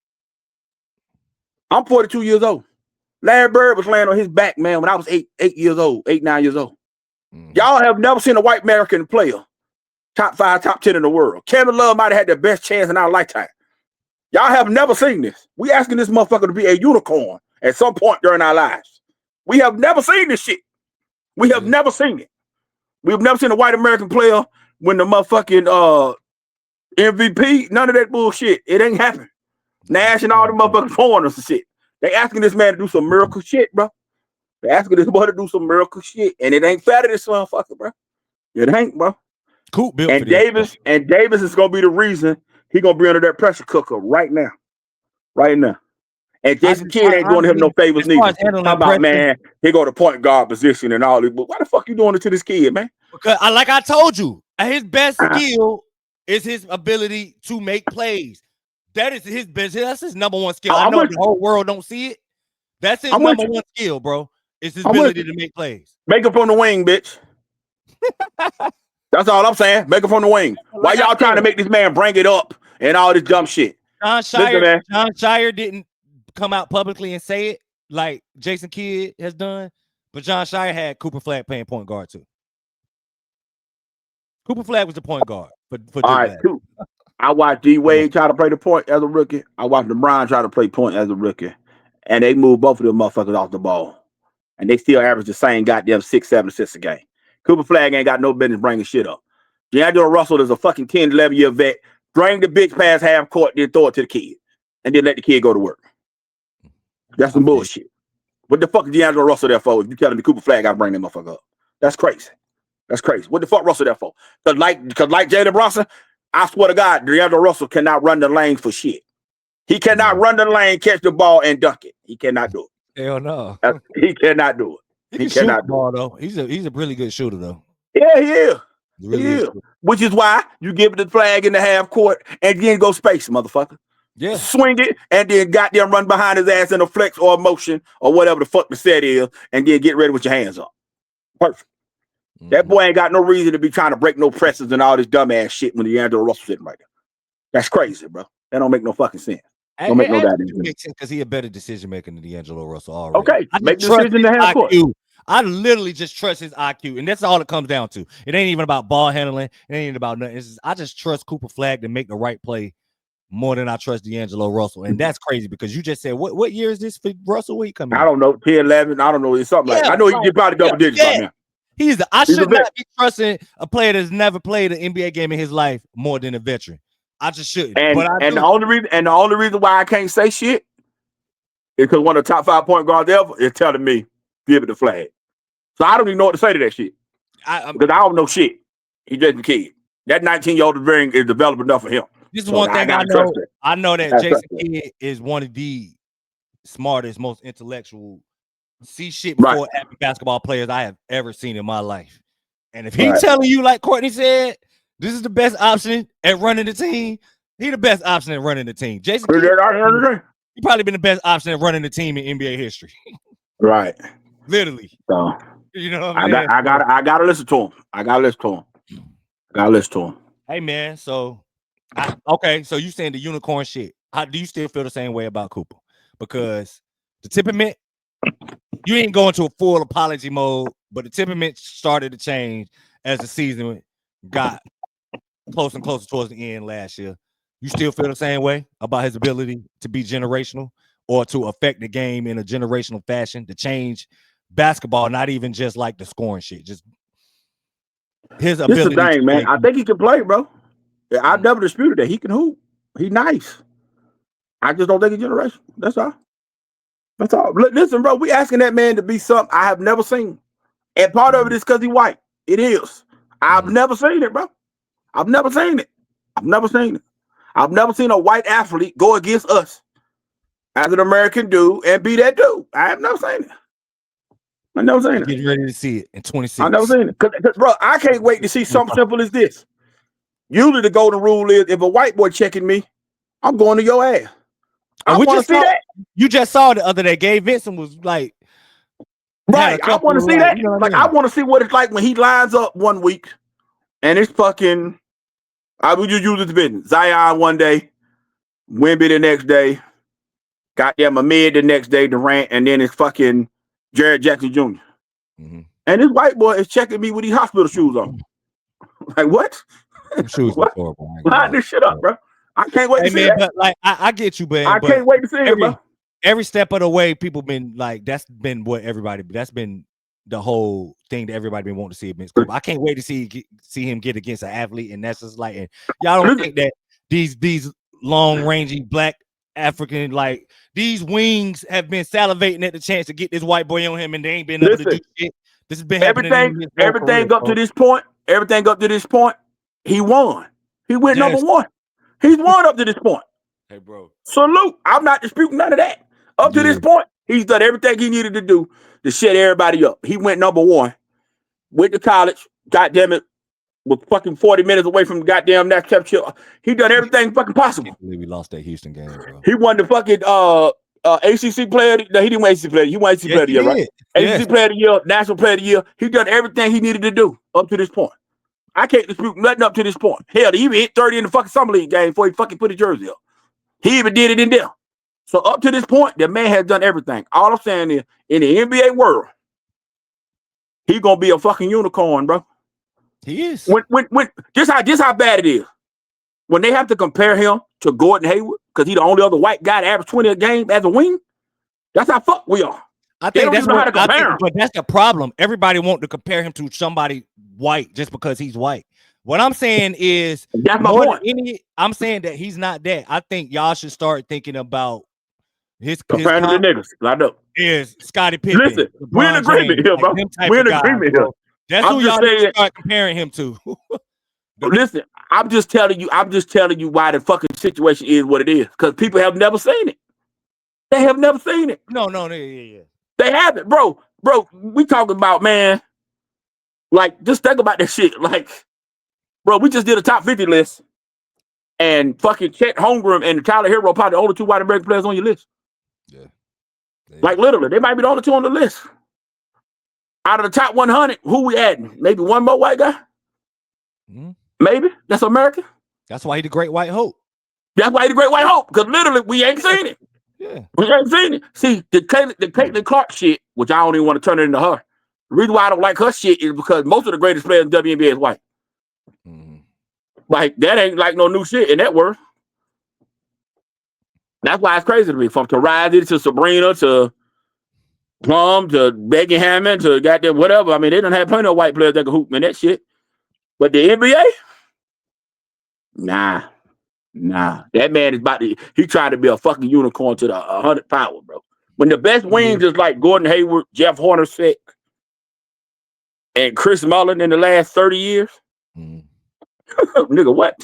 I'm 42 years old. Larry Bird was laying on his back, man, when I was 9 years old. Y'all have never seen a white American player top 5, top 10 in the world. Kevin Love might have had the best chance in our lifetime. Y'all have never seen this. We asking this motherfucker to be a unicorn at some point during our lives. We have never seen this shit. We have never seen it. We've never seen a white American player win the motherfucking MVP. None of that bullshit. It ain't happened. Nash and all the motherfuckers foreigners and shit. They asking this man to do some miracle shit, bro. They asking this boy to do some miracle shit, and it ain't fair to this motherfucker, bro. It ain't, bro. Cool, Bill. And Davis is gonna be the reason he gonna be under that pressure cooker right now. And Jason Kidd ain't doing him no favors neither. How about, man, he go to point guard position and all this. But why the fuck you doing it to this kid, man? Because like I told you, his best skill is his ability to make plays. That is his best. That's his number one skill. I know the whole world don't see it. That's his number one skill, bro. It's his ability to make plays. Make it from the wing, bitch. That's all I'm saying. Make it from the wing. Why y'all trying to make this man bring it up and all this dumb shit? John Shire didn't come out publicly and say it like Jason Kidd has done, but John Shire had Copper Flagg playing point guard too. Copper Flagg was the point guard for all right, too. I watched D Wade try to play the point as a rookie. I watched LeBron try to play point as a rookie, and they moved both of them motherfuckers off the ball, and they still average the same goddamn 6-7 assists a game. Copper Flagg ain't got no business bringing shit up. D'Angelo Russell is a fucking 10, 11 year vet. Bring the bitch past half court, then throw it to the kid, and then let the kid go to work. That's some bullshit. What the fuck is D'Angelo Russell there for? If you telling me Copper Flagg got to bring that motherfucker up, that's crazy. That's crazy. What the fuck Russell there for? Because like Jalen Brunson, I swear to God, D'Angelo Russell cannot run the lane for shit. He cannot run the lane, catch the ball, and dunk it. He cannot do it. Hell no. He cannot do it. He cannot do it. Though. He's a really good shooter, though. Yeah, he is. Really he is. Which is why you give it the flag in the half court and then go space, motherfucker. Yeah. Swing it, and then goddamn run behind his ass in a flex or a motion or whatever the fuck the set is, and then get ready with your hands up. Perfect. Mm-hmm. That boy ain't got no reason to be trying to break no presses and all this dumbass shit when D'Angelo Russell sitting right there. That's crazy, bro. That don't make no fucking sense. Don't make no goddamn sense. Because he a better decision maker than D'Angelo Russell already. Okay, make the decision to have court. I literally just trust his IQ, and that's all it comes down to. It ain't even about ball handling. It ain't even about nothing. I just trust Cooper Flagg to make the right play more than I trust D'Angelo Russell. And that's crazy because you just said, what year is this for Russell? Where he coming? I don't know, 10, 11. I don't know. It's something like I know he did probably double digits by now. I should not be trusting a player that's never played an NBA game in his life more than a veteran. I just shouldn't. And the only reason why I can't say shit is because one of the top 5 point guards ever is telling me, give it the flag. So I don't even know what to say to that shit. Because I don't know shit. He's just a kid. That 19-year-old is developed enough for him. This is one thing I know. I know that Jason Kidd is one of the smartest, most intellectual, see shit before basketball players I have ever seen in my life. And if he's telling you, like Courtney said, this is the best option at running the team, he the best option at running the team. Jason Kidd, he probably been the best option at running the team in NBA history. Right. Literally. So, you know what I mean? I gotta listen to him. Hey man, so so you saying the unicorn shit. How do you still feel the same way about Cooper? Because the temperament, you ain't going to a full apology mode, but the temperament started to change as the season got closer and closer towards the end last year. You still feel the same way about his ability to be generational or to affect the game in a generational fashion, to change basketball, not even just like the scoring shit, just his ability. This is the thing, man. I think he can play, bro. I never disputed that. He can hoop. He's nice. I just don't think he's generational. That's all. That's all. Listen, bro, we asking that man to be something I have never seen. And part of it is because he's white. It is. I've never seen it, bro. I've never seen it. I've never seen a white athlete go against us as an American dude and be that dude. I have never seen it. Getting ready to see it in 26. I've never seen it. Cause, bro, I can't wait to see something simple as this. Usually the golden rule is if a white boy checking me, I'm going to your ass. I want to see that. You just saw the other day. Gabe Vincent was like, right. I want to see that. You know what I mean? I want to see what it's like when he lines up one week and it's fucking, I would just use this business. Zion one day, Wemby the next day, goddamn Ahmed the next day, Durant, and then it's fucking Jared Jackson Jr. Mm-hmm. And this white boy is checking me with these hospital shoes on. Like, what? Shoes what? Horrible. Line this shit up, bro. I can't wait to see that. But like, I get you, man. I can't wait to see it, bro. Every step of the way, people been like, that's been the whole thing that everybody been wanting to see against Cooper. I can't wait to see him get against an athlete, and that's just like, and y'all don't think that these long rangy black African, like these wings have been salivating at the chance to get this white boy on him, and they ain't been able to do shit. This has been happening. Everything up to this point, he won. He went number one. He's won up to this point. Hey, bro. Salute. I'm not disputing none of that. Up to this point, he's done everything he needed to do to shut everybody up. He went number one. Went to college. Goddamn it. Was fucking 40 minutes away from the goddamn that championship. He done everything fucking possible. I can't believe we lost that Houston game, bro. He won the fucking ACC player. No, he didn't win ACC player. He won ACC player of the year, right? ACC player of the year, national player of the year. He done everything he needed to do up to this point. I can't dispute nothing up to this point. Hell, he even hit 30 in the fucking summer league game before he fucking put his jersey up. He even did it in there. So up to this point, the man has done everything. All I'm saying is, in the NBA world, he gonna be a fucking unicorn, bro. He is. When just how bad it is. When they have to compare him to Gordon Hayward, because he's the only other white guy to average 20 a game as a wing, that's how fuck we are. I think that's but that's the problem. Everybody want to compare him to somebody white just because he's white. What I'm saying is, that's my point. I'm saying that he's not that. I think y'all should start thinking about his comparing to the niggas. I know. Is Scottie Pippen. Listen, we're in agreement here, bro. We're in agreement here. That's who y'all need to start comparing him to. Listen, I'm just telling you why the fucking situation is what it is. Because people have never seen it. They have never seen it. No, yeah. They haven't, bro. Bro, we talking about, man, like, just think about this shit. Like, bro, we just did a top 50 list. and fucking Chet Holmgren and Tyler Hero probably the only 2 white American players on your list. Yeah. Like literally, they might be the only 2 on the list. Out of the top 100, who we adding? Maybe one more white guy? Mm-hmm. Maybe. That's American. That's why he the great white hope. That's why he the great white hope, because literally we ain't seen it. Yeah. We ain't seen it. See, the Caitlin Clark shit, which I don't even want to turn it into her. The reason why I don't like her shit is because most of the greatest players in the WNBA is white. Mm-hmm. Like, that ain't like no new shit in that world. That's why it's crazy to me. From Tarazi to Sabrina to Plum to Becky Hammond to goddamn whatever. I mean, they don't have plenty of white players that can hoop in that shit. But the NBA? Nah. That man is he trying to be a fucking unicorn to the 100 power, bro. When the best wings is like Gordon Hayward, Jeff Hornacek, and Chris Mullin in the last 30 years. Nigga, what?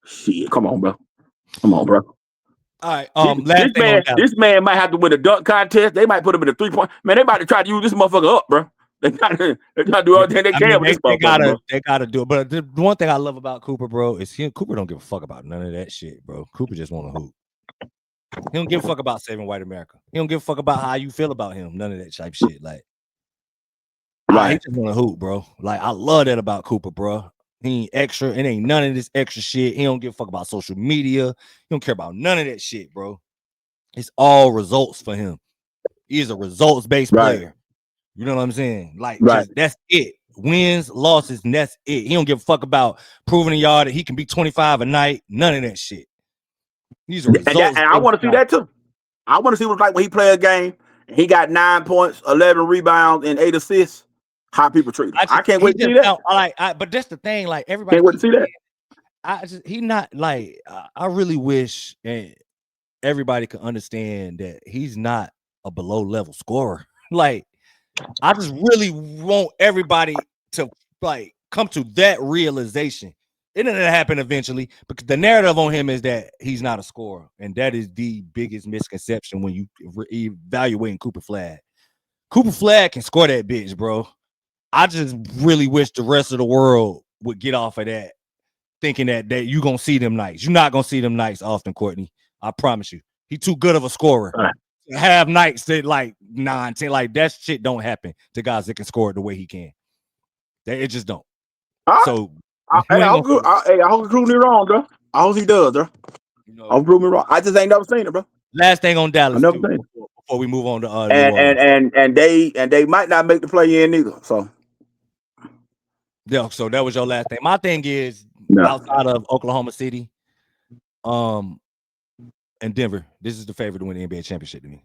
Shit, come on, bro. All right. This man might have to win a dunk contest. They might put him in a 3-point. Man, they about to try to use this motherfucker up, bro. They gotta do everything they can with this motherfucker. They gotta do it. But the one thing I love about Cooper, bro, is Cooper don't give a fuck about none of that shit, bro. Cooper just want to hoop. He don't give a fuck about saving white America. He don't give a fuck about how you feel about him. None of that type shit. Like, he just want to hoop, bro. Like, I love that about Cooper, bro. He ain't extra. It ain't none of this extra shit. He don't give a fuck about social media. He don't care about none of that shit, bro. It's all results for him. He is a results-based player. You know what I'm saying? Like, just, that's it. Wins, losses, and that's it. He don't give a fuck about proving to y'all that he can be 25 a night. None of that shit. He's a results. And I want to see that too. I want to see what it's like when he play a game and he got 9 points, 11 rebounds, and 8 assists. How people treat him. I can't wait to see that. But that's the thing. Like, everybody can't wait to see that. He not like. I really wish everybody could understand that he's not a below level scorer. Like, I just really want everybody to like come to that realization. It'll happen eventually, because the narrative on him is that he's not a scorer, and that is the biggest misconception when you evaluating Cooper Flagg. Cooper Flagg can score that bitch, bro. I just really wish the rest of the world would get off of that, thinking that you're gonna see them nights. You're not gonna see them nights often, Courtney. I promise you. He's too good of a scorer. Have nights that like 9, 10, like that shit don't happen to guys that can score it the way he can. It just don't. So I hope he prove me wrong, bro. I hope he does, bro. I'll prove me wrong. I just ain't never seen it, bro. Last thing on Dallas before we move on to and they might not make the play in either. So yeah, so that was your last thing. My thing is outside of Oklahoma City, and Denver, this is the favorite to win the NBA championship to me.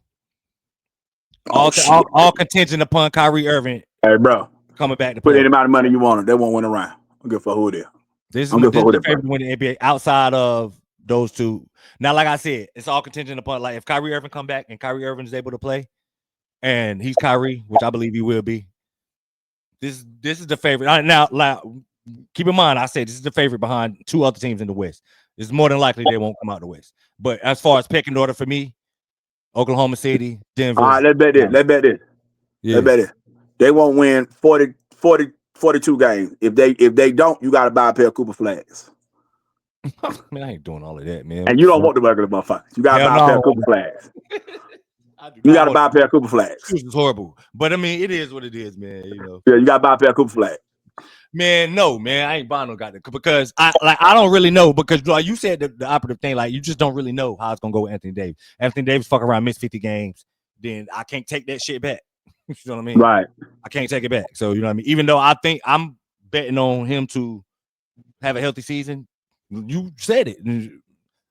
All contingent upon Kyrie Irving. Hey, bro, coming back to put any amount of money you want, they won't win around. I'm good for who it is. This is the favorite to win the NBA outside of those two. Now, like I said, it's all contingent upon like if Kyrie Irving come back and Kyrie Irving is able to play, and he's Kyrie, which I believe he will be. This is the favorite. Now, keep in mind, I said this is the favorite behind 2 other teams in the West. It's more than likely they won't come out the West. But as far as pecking order for me, Oklahoma City, Denver. All right, let's bet this. Yeah. Let's bet this. They won't win 42 games. If they don't, you got to buy a pair of Cooper Flaggs. Man, I ain't doing all of that, man. And you don't want the regular motherfuckers. You got to buy a pair of Cooper Flaggs. You got to buy a pair of Cooper Flaggs. This is horrible. But, I mean, it is what it is, man. You know. Yeah, you got to buy a pair of Cooper Flaggs. Man, no, man, I ain't buying no goddamn because I don't really know because like you said the operative thing, like you just don't really know how it's gonna go with Anthony Davis. Anthony Davis fuck around, miss 50 games, then I can't take that shit back. You know what I mean? Right. I can't take it back. So you know what I mean? Even though I think I'm betting on him to have a healthy season, you said it.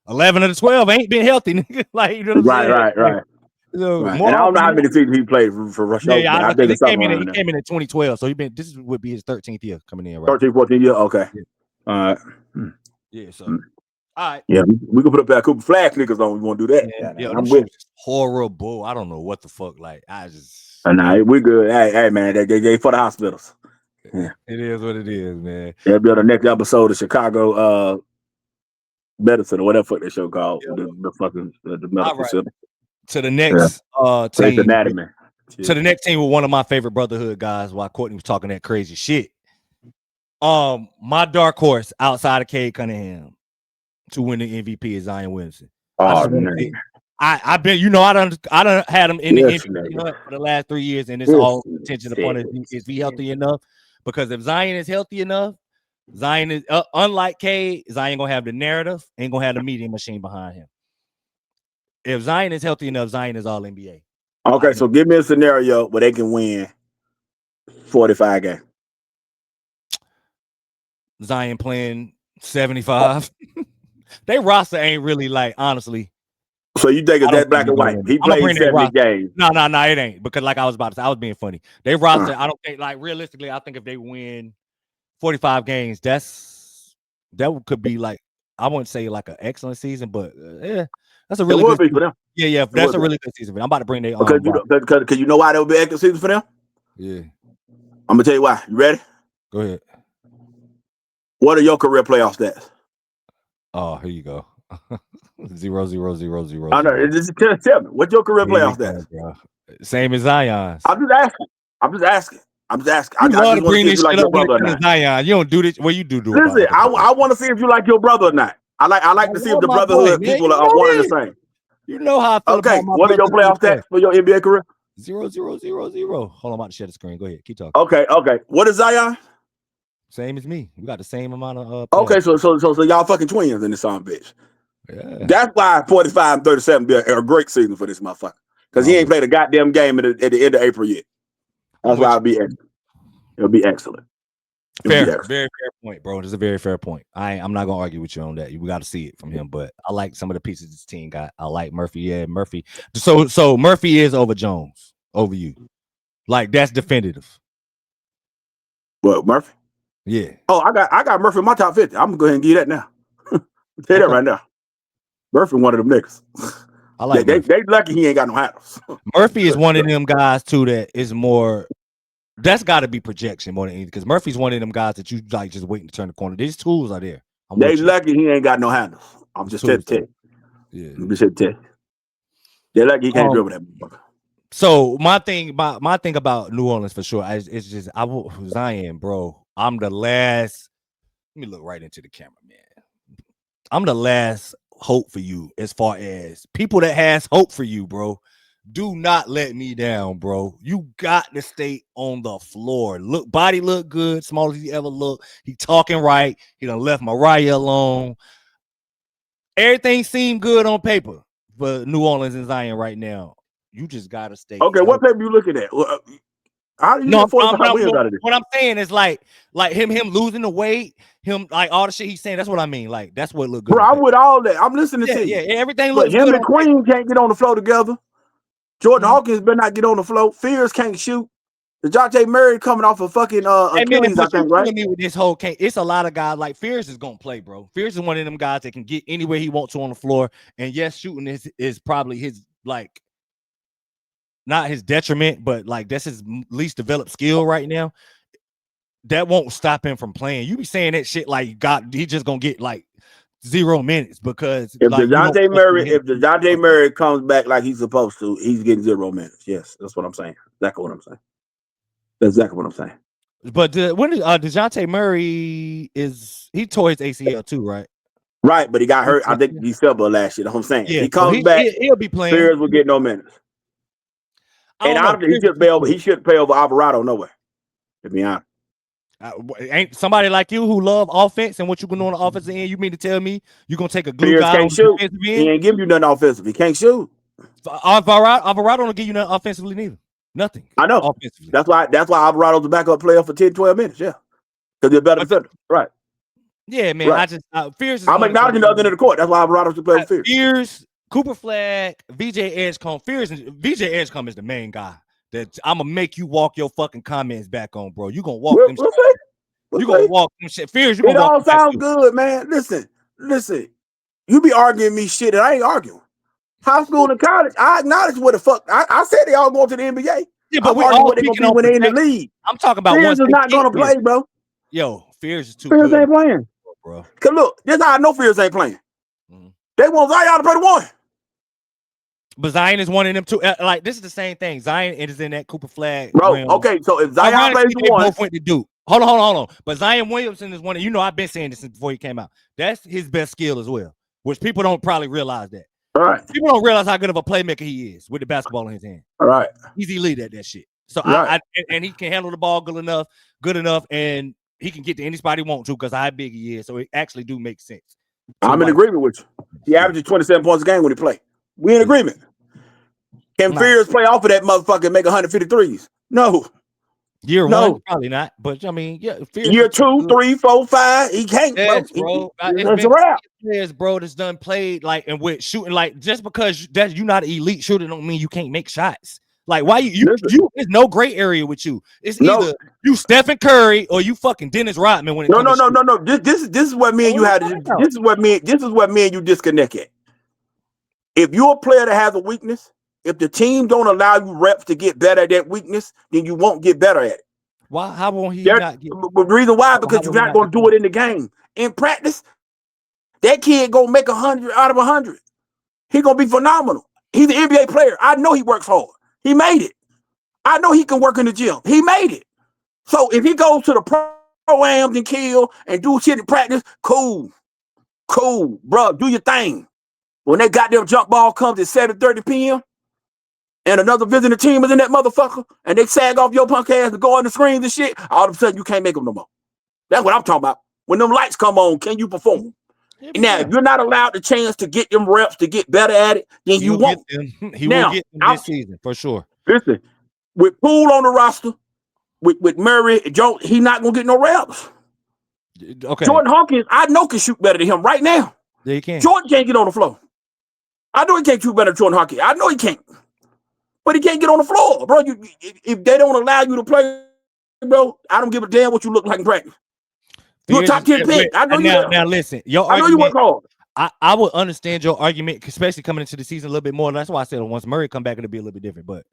11 of the 12 ain't been healthy, nigga. Like you know what I'm saying? Right. So right. And I don't know how many seasons he played for Russia. Yeah, I think he came in in 2012, so this would be his 13th year coming in, right? 13, 14 year. Okay. Yeah. All right. Yeah. So, all right. Yeah, we can put up that Cooper Flagg niggas on. We want to do that. Yeah, I'm with horrible. I don't know what the fuck. Like I just. Nah, we good. Hey, man, they for the hospitals. Yeah. It is what it is, man. That'll be on the next episode of Chicago Medicine or whatever that show called. Yeah. The medical facility. To the next team. Anatomy. To the next team with one of my favorite brotherhood guys while Courtney was talking that crazy shit. My dark horse outside of Cade Cunningham to win the MVP is Zion Williamson. Oh man. I've been, I done had him in the MVP hunt for the last 3 years, and it's all attention upon is he healthy enough? Because if Zion is healthy enough, Zion is unlike Cade, Zion gonna have the narrative, ain't gonna have the media machine behind him. If Zion is healthy enough, Zion is all NBA. Okay, so give me a scenario where they can win 45 games. Zion playing 75. They roster ain't really like, honestly. So you think it's that black and white? He played 70 games. No, it ain't. Because like I was about to say, I was being funny. They roster, I don't think, like realistically, I think if they win 45 games, that could be like, I wouldn't say like an excellent season, but that's a really good season for them. Yeah, that's a really good season. I'm about to bring their because you know why that would be an excellent season for them? Yeah. I'm gonna tell you why. You ready? Go ahead. What are your career playoff stats? Oh, here you go. 0, 0, 0, 0. I know. Just tell me. What's your career playoff stats? Same as Zion's. I'm just asking. I just want to bring this like shit up when it comes to Zion. You don't do this. Well, you do. Listen, I want to see if you like your brother or not. I like to see if the brotherhood people are one and the same. You know how I feel about my what are your playoff stats for your NBA career? 0, 0, 0, 0. Hold on, I'm about to share the screen. Go ahead, keep talking. Okay. What is Zion? Same as me. We got the same amount of. Okay, so y'all fucking twins in this song, bitch. Yeah. That's why 45 and 37 be a great season for this motherfucker. Because he ain't played a goddamn game at the end of April yet. That's why it'll be excellent. Very fair point, bro. It's a very fair point. I'm not gonna argue with you on that. We got to see it from him, but I like some of the pieces this team got. I like Murphy. Yeah, Murphy. So Murphy is over Jones, over you. Like that's definitive. What, Murphy? Yeah. Oh, I got Murphy in my top 50. I'm gonna go ahead and give you that now. Tell you that right now. Murphy, one of them niggas. I like. They lucky he ain't got no handles. Murphy is one of them guys too that is more. That's got to be projection more than anything because Murphy's one of them guys that you like just waiting to turn the corner. These tools are there. They lucky he ain't got no handles. I'm just here to tell you. Yeah. I'm just here to tell you. They lucky he can't dribble that motherfucker. So my thing about New Orleans for sure is just Zion, bro. I'm the last. Let me look right into the camera, man. I'm the last hope for you as far as people that has hope for you, bro. Do not let me down, bro. You got to stay on the floor. Body look good, small as he ever looked. He talking right. He done left Mariah alone. Everything seemed good on paper for New Orleans and Zion right now. You just gotta stay. Okay, what paper you looking at? How do you know what I'm saying is like him losing the weight, him like all the shit he's saying. That's what I mean. Like that's what look good. Bro, I'm with all that. I'm listening to you. Yeah, everything looks good. Him good. And Queen can't get on the floor together. Jordan Hawkins better not get on the floor. Fears can't shoot. DeJounte Murray coming off a fucking Achilles, I think, right? Me with this whole it's a lot of guys like Fears is gonna play, bro. Fears is one of them guys that can get anywhere he wants to on the floor. And yes, shooting is probably his like not his detriment, but like that's his least developed skill right now. That won't stop him from playing. You be saying that shit like he just gonna get like 0 minutes because if DeJounte Murray comes back like he's supposed to, he's getting 0 minutes. Yes, that's what I'm saying. Exactly what I'm saying. That's exactly what I'm saying. But when DeJounte Murray he tore his ACL too, right? Right, but he got hurt. I think he fell last year. That's what I'm saying. Yeah, he comes back. He'll be playing. Fears will get no minutes. And honestly, he should pay over Alvarado nowhere. To be honest. Ain't somebody like you who love offense and what you can do on the offensive end? You mean to tell me you gonna take a glue guy can't shoot? He ain't give you nothing offensively. He can't shoot. Alvarado don't give you nothing offensively neither. Nothing. I know. Offensively. That's why Alvarado's a backup player for 10, 12 minutes. Yeah, because they're better defender. Right. Yeah, man. Right. Fears. I'm acknowledging the other end of the court. That's why Alvarado's the player. Fears, Cooper Flagg, VJ Edgecombe. Fears. VJ Edgecombe is the main guy. That I'm gonna make you walk your fucking comments back on, bro. You gonna walk them shit. You gonna walk them shit. Fears, you gonna walk. It all sounds good, man. Listen. You be arguing me shit that I ain't arguing. High school and college, I acknowledge what the fuck. I said they all going to the NBA. Yeah, but we all what they gonna be when they in the league. I'm talking about Fears is not gonna play, bro. Yo, Fears is too good. Fears ain't playing, bro. Cause look, this how I know Fears ain't playing. Mm-hmm. They want Zion to play the one. But Zion is one of them too. Like this is the same thing. Zion is in that Cooper Flagg. Bro, okay, so if Zion plays the one, both went to Duke. Hold on. But Zion Williamson is one of, I've been saying this since before he came out. That's his best skill as well, which people don't probably realize that. All right. People don't realize how good of a playmaker he is with the basketball in his hand. All right. He's elite at that shit. So right. and he can handle the ball good enough, and he can get to any spot he wants to because how big he is. So it actually do make sense. I'm in agreement with you. He averages 27 points a game when he play. We in agreement. Can Fears play off of that motherfucker and make 153s? No. Year one, probably not. But I mean, yeah. Year 2, 3, 4, 5, he can't, bro. It's a wrap. Players, bro, that's done played like and with shooting like just because you're not an elite shooter don't mean you can't make shots. Like why you there's no gray area with you. It's either you Stephen Curry or you fucking Dennis Rodman when it comes to No. This is what me and you had to this is what me and you disconnect at. If you're a player that has a weakness, if the team don't allow you reps to get better at that weakness, then you won't get better at it. Why? How won't he not get? The reason why, because you're not going to do it in the game. In practice, that kid gonna make 100 out of 100. He gonna be phenomenal. He's an NBA player. I know he works hard. He made it. I know he can work in the gym. He made it. So if he goes to the pro-ams and kill and do shit in practice, cool, bro. Do your thing. When that goddamn jump ball comes at 7:30 p.m. and another visiting team is in that motherfucker and they sag off your punk ass to go on the screens and shit, all of a sudden you can't make them no more. That's what I'm talking about. When them lights come on, can you perform? Now, if you're not allowed the chance to get them reps to get better at it, then you won't. He will get them this season for sure. Listen, with Poole on the roster, with Murray, Jones, he's not gonna get no reps. Okay. Jordan Hawkins, I know can shoot better than him right now. Yeah, he can. Jordan can't get on the floor. I know he can't shoot better than Jordan Hawkins. I know he can't. But he can't get on the floor, bro. If they don't allow you to play, bro, I don't give a damn what you look like in practice. You're a top 10 pick. I know now listen, I know you work hard. I would understand your argument, especially coming into the season a little bit more. That's why I said once Murray come back, it'll be a little bit different. But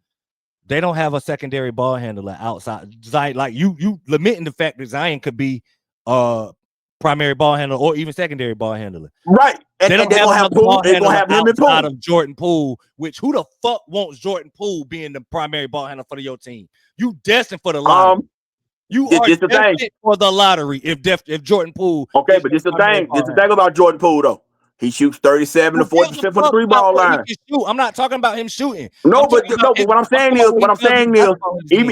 they don't have a secondary ball handler outside. Zion, like you lamenting the fact that Zion could be primary ball handler or even secondary ball handler. Right. And they don't have Poole. They're gonna have him outside of Jordan Poole, which who the fuck wants Jordan Poole being the primary ball handler for your team? You destined for the lottery. You are destined for the lottery if Jordan Poole. Okay, but this is the thing. This is the thing about Jordan Poole though. He shoots 37 to 40% from the 3-ball line. I'm not talking about him shooting. No, but what I'm saying is,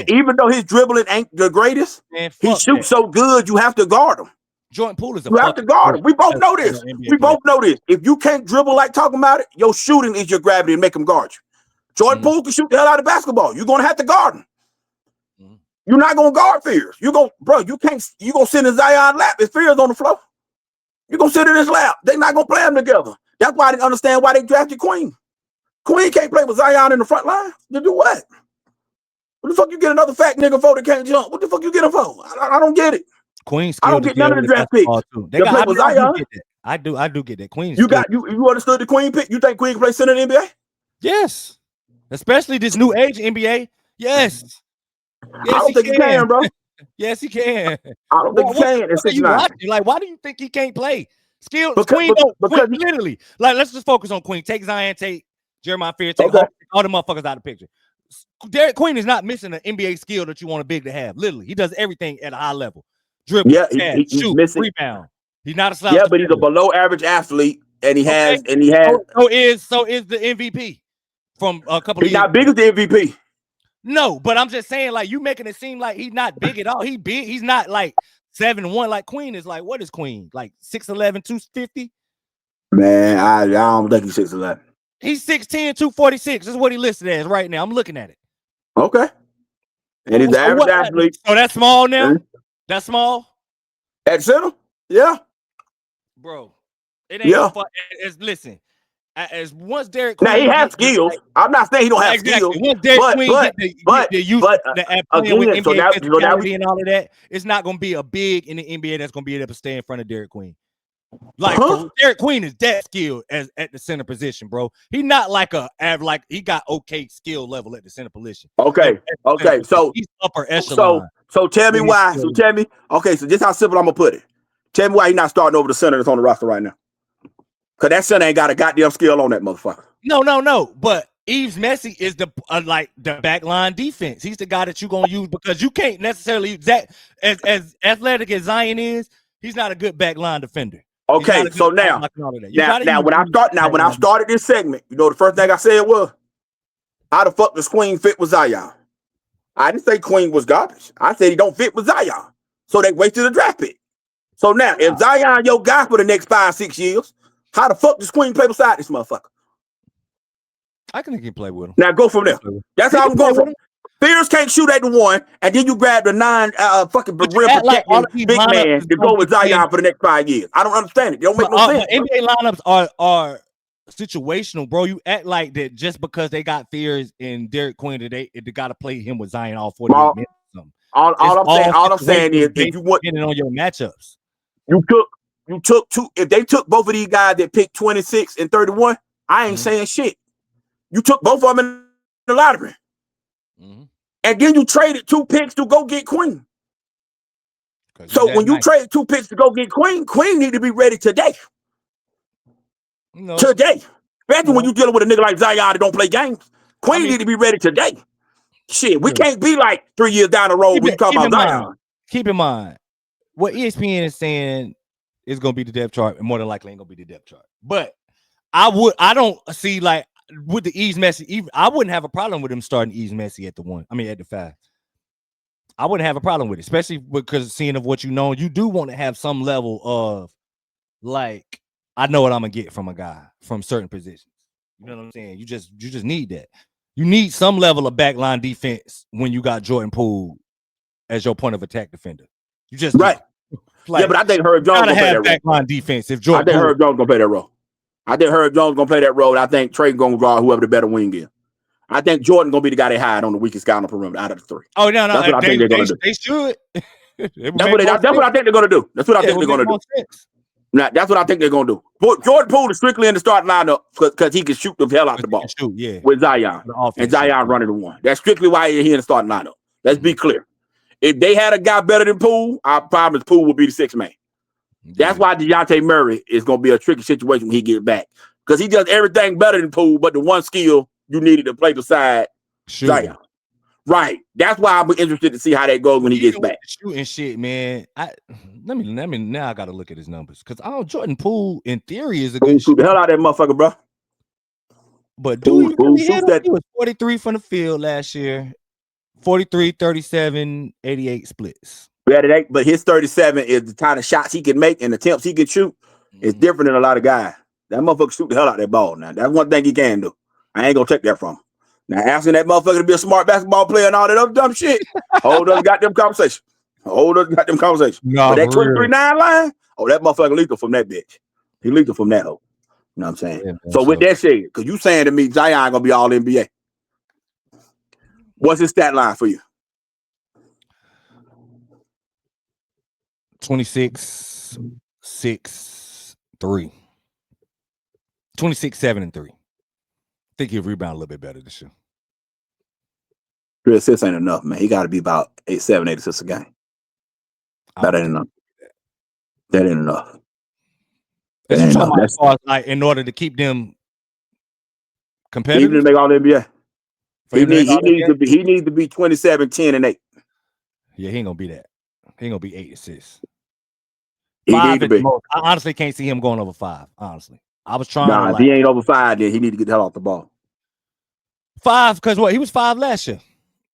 even though his dribbling ain't the greatest, he shoots so good you have to guard him. Jordan Poole is you have to guard him. We both know this. If you can't dribble like talking about it, your shooting is your gravity and make him guard you. Jordan Poole can shoot the hell out of basketball. You're gonna have to guard him. You're not gonna guard Fears. You gonna sit in Zion's lap if Fears on the floor. You're gonna sit in his lap. They're not gonna play them together. That's why I didn't understand why they drafted Queen. Queen can't play with Zion in the front line. To do what? What the fuck you get another fat nigga for that can't jump? What the fuck you get him for? I don't get it. Queen's I don't get none of the draft picks. I do get that. Queen's you understood the Queen pick? You think Queen can play center in the NBA? Yes. Especially this new age NBA. Yes. I don't think he can, bro. Yes, he can. I don't think he can. Like, why do you think he can't play? Queen literally. Like, let's just focus on Queen. Take Zion, take Jeremiah Fear, take all the motherfuckers out of the picture. Derek Queen is not missing an NBA skill that you want a big to have. Literally, he does everything at a high level. Dribble, shoot, missing. Rebound. He's not a slouch. Yeah, but he's a below average athlete, and he has. So is the MVP from a couple of years. He's not big as the MVP. No, but I'm just saying, like, you making it seem like he's not big at all. He big. He's not like 7'1". Like Queen is like, what is Queen? Like 6'11", 250? Man, I don't think he's 6'11". He's 6'10", 246. This is what he listed as right now. I'm looking at it. Okay. And he's the average athlete. So that's small now? That's small? At center? Yeah. Bro, it ain't listen. As once Derek Queen, now he has skills. I'm not saying he don't have skills. Once Derek Queen with NBA and all of that, it's not going to be a big in the NBA that's going to be able to stay in front of Derek Queen. Like Derek Queen is that skilled at the center position, bro. He not like he got okay skill level at the center position. Okay. So he's upper echelon. So tell me why. So tell me. Okay, so this how simple I'm gonna put it. Tell me why he's not starting over the center that's on the roster right now. Because that center ain't got a goddamn skill on that motherfucker. No. But Yves Messi is the like the backline defense. He's the guy that you're gonna use because you can't necessarily that as athletic as Zion is. He's not a good backline defender. Okay, so now when I started this segment, you know the first thing I said was, how the fuck does Queen fit with Zion? I didn't say Queen was garbage. I said he don't fit with Zion. So they wasted a draft pick. So now, if Zion your guy for the next 5-6 years, how the fuck does Queen play beside this motherfucker? I can play with him. Now go from there. That's how I'm going from. Fears can't shoot at the 1, and then you grab the 9 fucking rim protecting big man to go with Zion for the next 5 years. I don't understand it. It don't make no sense. NBA lineups are situational, bro. You act like that just because they got Fears and Derek Queen today, they got to play him with Zion all 48 minutes. All I'm saying is, if you want, depending on your matchups, you took two. If they took both of these guys that picked 26 and 31, I ain't saying shit. You took both of them in the lottery, and then you traded 2 picks to go get Queen. So when you trade 2 picks to go get Queen, Queen need to be ready today. Today, especially when you dealing with a nigga like Zion that don't play games. Queen need to be ready today. Shit, we can't be like 3 years down the road when you talk about Zion. Keep in mind, what ESPN is saying is going to be the depth chart, and more than likely ain't going to be the depth chart. But I don't see like with the Yves Messi, I wouldn't have a problem with him starting Yves Messi at the 1. I mean at the 5. I wouldn't have a problem with it, especially because seeing of what you know, you do want to have some level of like, I know what I'm gonna get from a guy from certain positions. You know what I'm saying? You just need that. You need some level of backline defense when you got Jordan Poole as your point of attack defender. You just right. Like, yeah, but I think Herb Jones gonna play that backline defense. If Jordan, I think Herb Jones gonna play that role. I think Herb Jones gonna play that role. I think Trey gonna draw whoever the better wing is. I think Jordan gonna be the guy they hired on the weakest guy on the perimeter out of the 3. Oh no, that's what I think they're gonna do. They should. That's what I think they're gonna do. That's what I think they're gonna do. Now, that's what I think they're gonna do. But Jordan Poole is strictly in the starting lineup because he can shoot the hell out the ball. With Zion and Zion running the 1. That's strictly why he's in the starting lineup. Let's be clear. If they had a guy better than Poole, I promise Poole would be the 6th man. That's why DeJounte Murray is gonna be a tricky situation when he gets back because he does everything better than Poole, but the one skill you needed to play beside Zion. Right. That's why I'm interested to see how that goes when he gets back. Shooting shit, man. Let me now I gotta look at his numbers because Jordan Poole in theory is a good shoot the hell out of that motherfucker, bro. But dude, he was 43 from the field last year, 43, 37, 88 splits. But his 37 is the kind of shots he can make and attempts he can shoot. It's different than a lot of guys. That motherfucker shoot the hell out of that ball. Now that's one thing he can do. I ain't gonna take that from him. Now, asking that motherfucker to be a smart basketball player and all that other dumb shit, hold us goddamn conversation. No, but that 23-9 line, that motherfucker lethal from that bitch. He lethal from that hoe. You know what I'm saying? Yeah, so with that shit, because you saying to me, Zion gonna be all NBA. What's his stat line for you? 26, 6, 3. 26, 7, and 3. I think he'll rebound a little bit better this year. 3 assists ain't enough, man. He got to be about 8 assists a game. That ain't enough. That ain't enough. That ain't enough. That's like in order to keep them competitive. He need to make all NBA. He needs to be 27, 10, and 8. Yeah, he ain't gonna be that. He ain't gonna be 8 assists. He need to be. I honestly can't see him going over 5. Honestly, I was trying. Nah, if he ain't over 5, then he need to get the hell off the ball. 5, because what? He was 5 last year.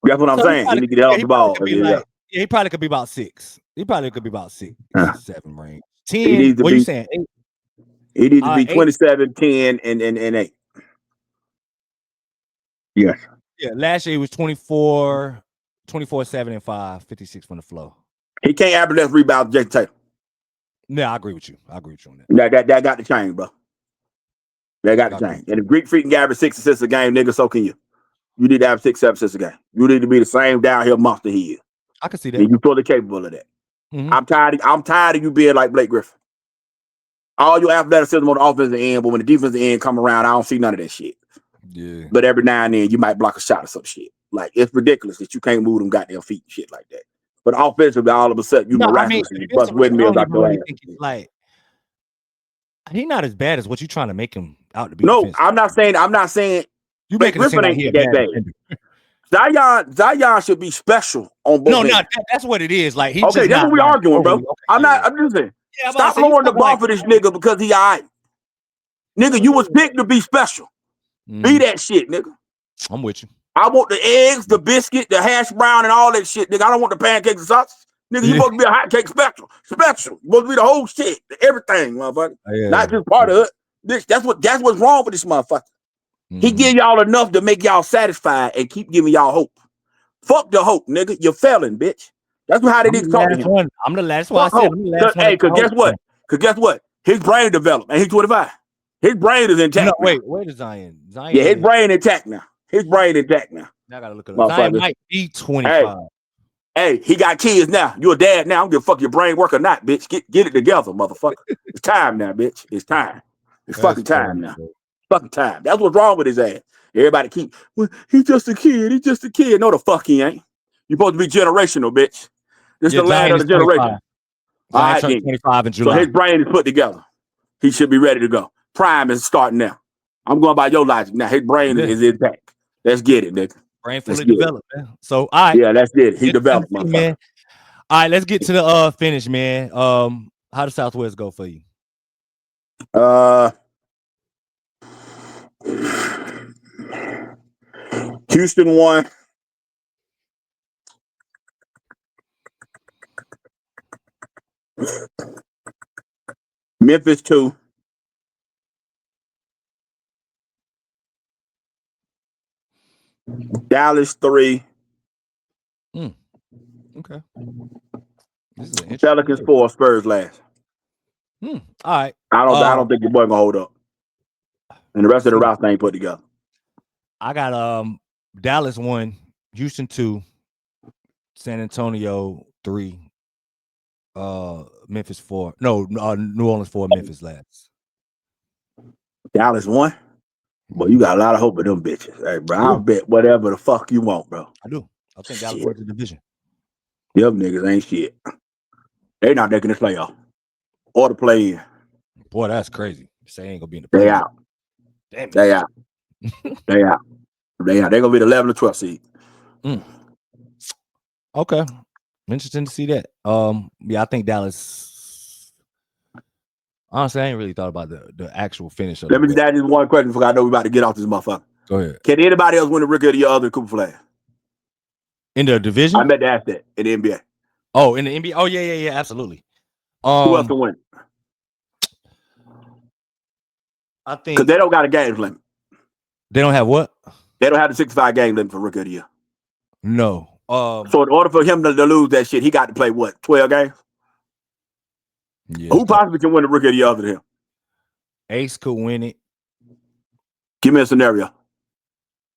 That's what I'm saying. He need to get the hell off the ball. He probably could be about 6. He probably could be about 6, 7 range. 10. He needs to what be, you saying? 8? He needs to be 27, 10, and 8. Yes. Yeah, last year he was 24, 7, and 5, 56 from the floor. He can't average less rebounds than Jason Tatum. Yeah, I agree with you. On that. That got to change, bro. That got to change. And if Greek Freak can average 6 assists a game, nigga, so can you. You need to have 6, 7 assists a game. You need to be the same downhill monster he is. I can see that. And you're fully capable of that. Mm-hmm. I'm tired of you being like Blake Griffin. All your athleticism on the offensive end, but when the defensive end come around, I don't see none of that shit. Yeah. But every now and then you might block a shot or some shit. Like it's ridiculous that you can't move them goddamn feet and shit like that. But offensively, all of a sudden you miraculously bust windmills out your ass. Like he's not as bad as what you trying to make him out to be. No, I'm not saying You making it seem like he a bad defender. Zion should be special on both ends. No, that's what it is. Like okay, that's what we arguing, bro. Okay, I'm listening. Yeah, stop lowering the bar for this nigga because he all right. Nigga, you was picked to be special. Be that shit, nigga. I'm with you. I want the eggs, the biscuit, the hash brown, and all that shit, nigga. I don't want the pancakes and sausage. Nigga, you supposed to be a hot cake special. Special. You supposed to be the whole shit, everything, motherfucker. Not just part of it. That's what's wrong with this motherfucker. He give y'all enough to make y'all satisfied and keep giving y'all hope. Fuck the hope, nigga. You're failing, bitch. That's how they did talk to him. I'm the last one. I said I'm the last one. Hey, cause guess what? His brain developed, and he's 25. His brain is intact. No, wait is Zion? Yeah, his brain intact now. His brain intact now. I gotta look at it. Zion might be 25. Hey, he got kids now. You're a dad now. I don't give a fuck your brain work or not, bitch. Get it together, motherfucker. It's time now, bitch. It's time. It's fucking time now. Fucking time. That's what's wrong with his ass. Everybody well, he's just a kid. He's just a kid. No, the fuck he ain't. You're supposed to be generational, bitch. This is the land of the generation. All right, 25 in July. So his brain is put together. He should be ready to go. Prime is starting now. I'm going by your logic now. His brain is intact. Let's get it, nigga. Brain fully developed, man. So, all right. Yeah, that's it. He developed, man. All right, let's get to the finish, man. How does Southwest go for you? Houston won. Memphis 2. Dallas 3. Okay. Pelicans 4. Spurs last. All right. I don't think your boy gonna hold up. And the rest of the roster ain't put together. I got Dallas 1, Houston 2, San Antonio 3, Memphis 4. No, New Orleans 4, Memphis last. Dallas 1? Boy, you got a lot of hope in them bitches. Hey, bro, I'll bet whatever the fuck you want, bro. I do. I think Dallas wins the division. Them niggas ain't shit. They not making the playoff or the play-in. Boy, that's crazy. Say ain't gonna be in the play. They out. Damn. They out. They out. They out. They gonna be the 11 or 12 seed. Okay. Interesting to see that. Yeah, I think Dallas. Honestly, I ain't really thought about the actual finish of Let me ask you one question before I know we're about to get off this motherfucker. Go ahead. Can anybody else win the Rookie of the Year other than Cooper Flagg? In the division? I meant to ask that in the NBA. Oh, in the NBA? Oh, yeah, absolutely. Who else can win? I think because they don't got a game limit. They don't have what? They don't have the 65 game limit for Rookie of the Year. No. So in order for him to lose that shit, he got to play what? 12 games? Yeah. Who possibly can win the Rookie of the Year other than him? Ace could win it. Give me a scenario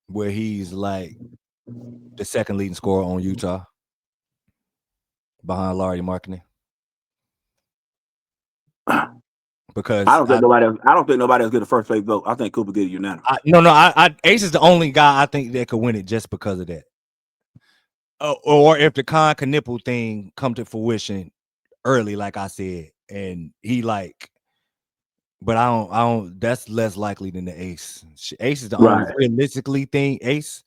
where he's like the second leading scorer on Utah behind Lauri Markkanen. Because I don't think nobody else get a first place vote. I think Cooper get it unanimous. Ace is the only guy I think that could win it just because of that. Or if the Con Knipple thing come to fruition early, like I said, and he like, but I don't. That's less likely than the Ace. Ace is the only realistically thing. Ace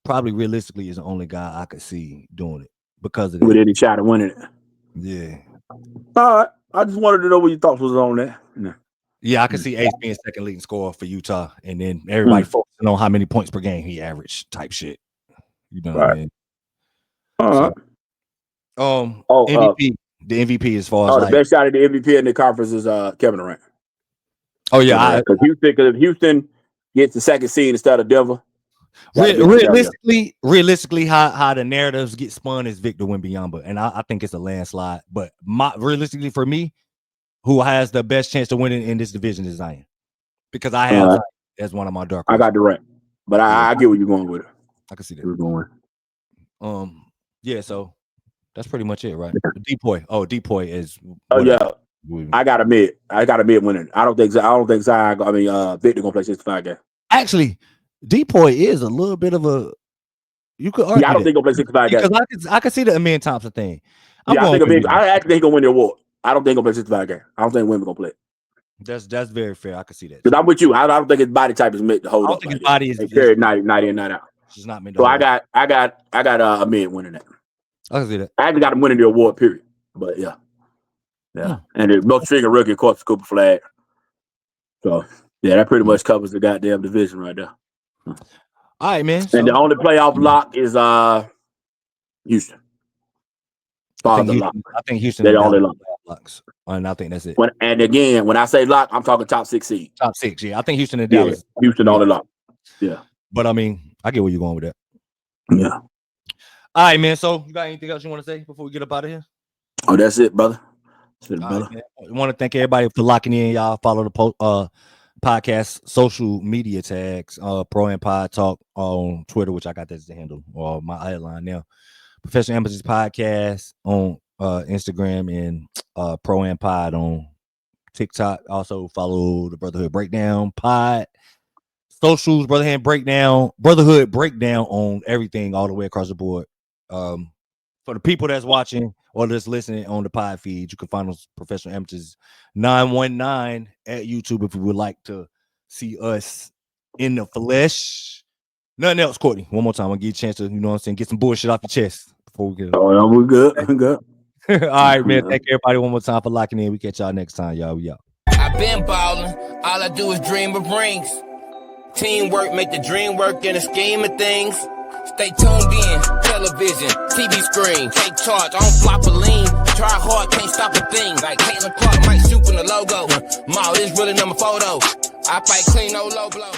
probably realistically is the only guy I could see doing it because of that. With any shot of winning it. Yeah. All right. I just wanted to know what your thoughts was on that. Yeah, I can see Ace being second leading scorer for Utah, and then everybody focusing on how many points per game he averaged, type shit. You know what I mean? All right. MVP, the MVP as far as the best shot at the MVP in the conference is Kevin Durant. Oh yeah, because if Houston gets the second seed instead of Denver. Realistically, how the narratives get spun is Victor Wembanyama, and I think it's a landslide. But realistically, for me, who has the best chance to win in this division is Zion, because I have Zion as one of my dark. I got Durant, but I get where you're going with it. I can see that. You're going. Yeah. So that's pretty much it, right? Depoy. Oh, Depoy is. Oh yeah. I got admit winning. I don't think Zion. I mean, Victor gonna play 65 games. Actually, Depoy is a little bit of a. You could argue. Yeah, I don't think he'll play 65 games. Because I can see the Amin Thompson thing. I actually think he'll win the award. I don't think he'll play 65 games. I don't think Wimby gonna play. That's very fair. I can see that. Because I'm with you. I don't think his body type is meant to hold up. I don't think his body is carried night in, night out. It's not meant to So hold I got a mid winning that. I can see that. I actually got him winning the award, period. But yeah. And the most trigger rookie, of course, Copper Flagg. So yeah, that pretty much covers the goddamn division right there. All right, man. And the only playoff lock is Houston. I think Houston. They're the only locks. And I think that's it. And again, when I say lock, I'm talking top 6 seed. Top 6, yeah. I think Houston and Dallas. Houston only lock. Yeah. But I mean, I get where you're going with that. Yeah. All right, man. So you got anything else you want to say before we get up out of here? Oh, that's it, brother. Right, I want to thank everybody for locking in. Y'all follow the podcast social media tags, Pro and Pod Talk on Twitter, which I got that as the handle, or my headline now. Professional Amateurs Podcast on Instagram, and Pro and Pod on TikTok. Also follow the Brotherhood Breakdown Pod socials, Brotherhood Breakdown on everything, all the way across the board. For the people that's watching or just listening on the pod feed, you can find us Professional Amateurs 919 at YouTube if you would like to see us in the flesh. Nothing else, Courtney. One more time, I'll give you a chance to, you know what I'm saying, get some bullshit off your chest before we get it. Oh, we're good. I'm good. All right, man. Thank everybody one more time for locking in. We catch y'all next time, y'all. We out. I've been ballin'. All I do is dream of rings. Teamwork make the dream work in the scheme of things. Stay tuned in, television, TV screen, take charge, I don't flop a lean. Try hard, can't stop a thing. Like Caitlin Clark might shoot from the logo. Ma, this really number photo. I fight clean, no low blow.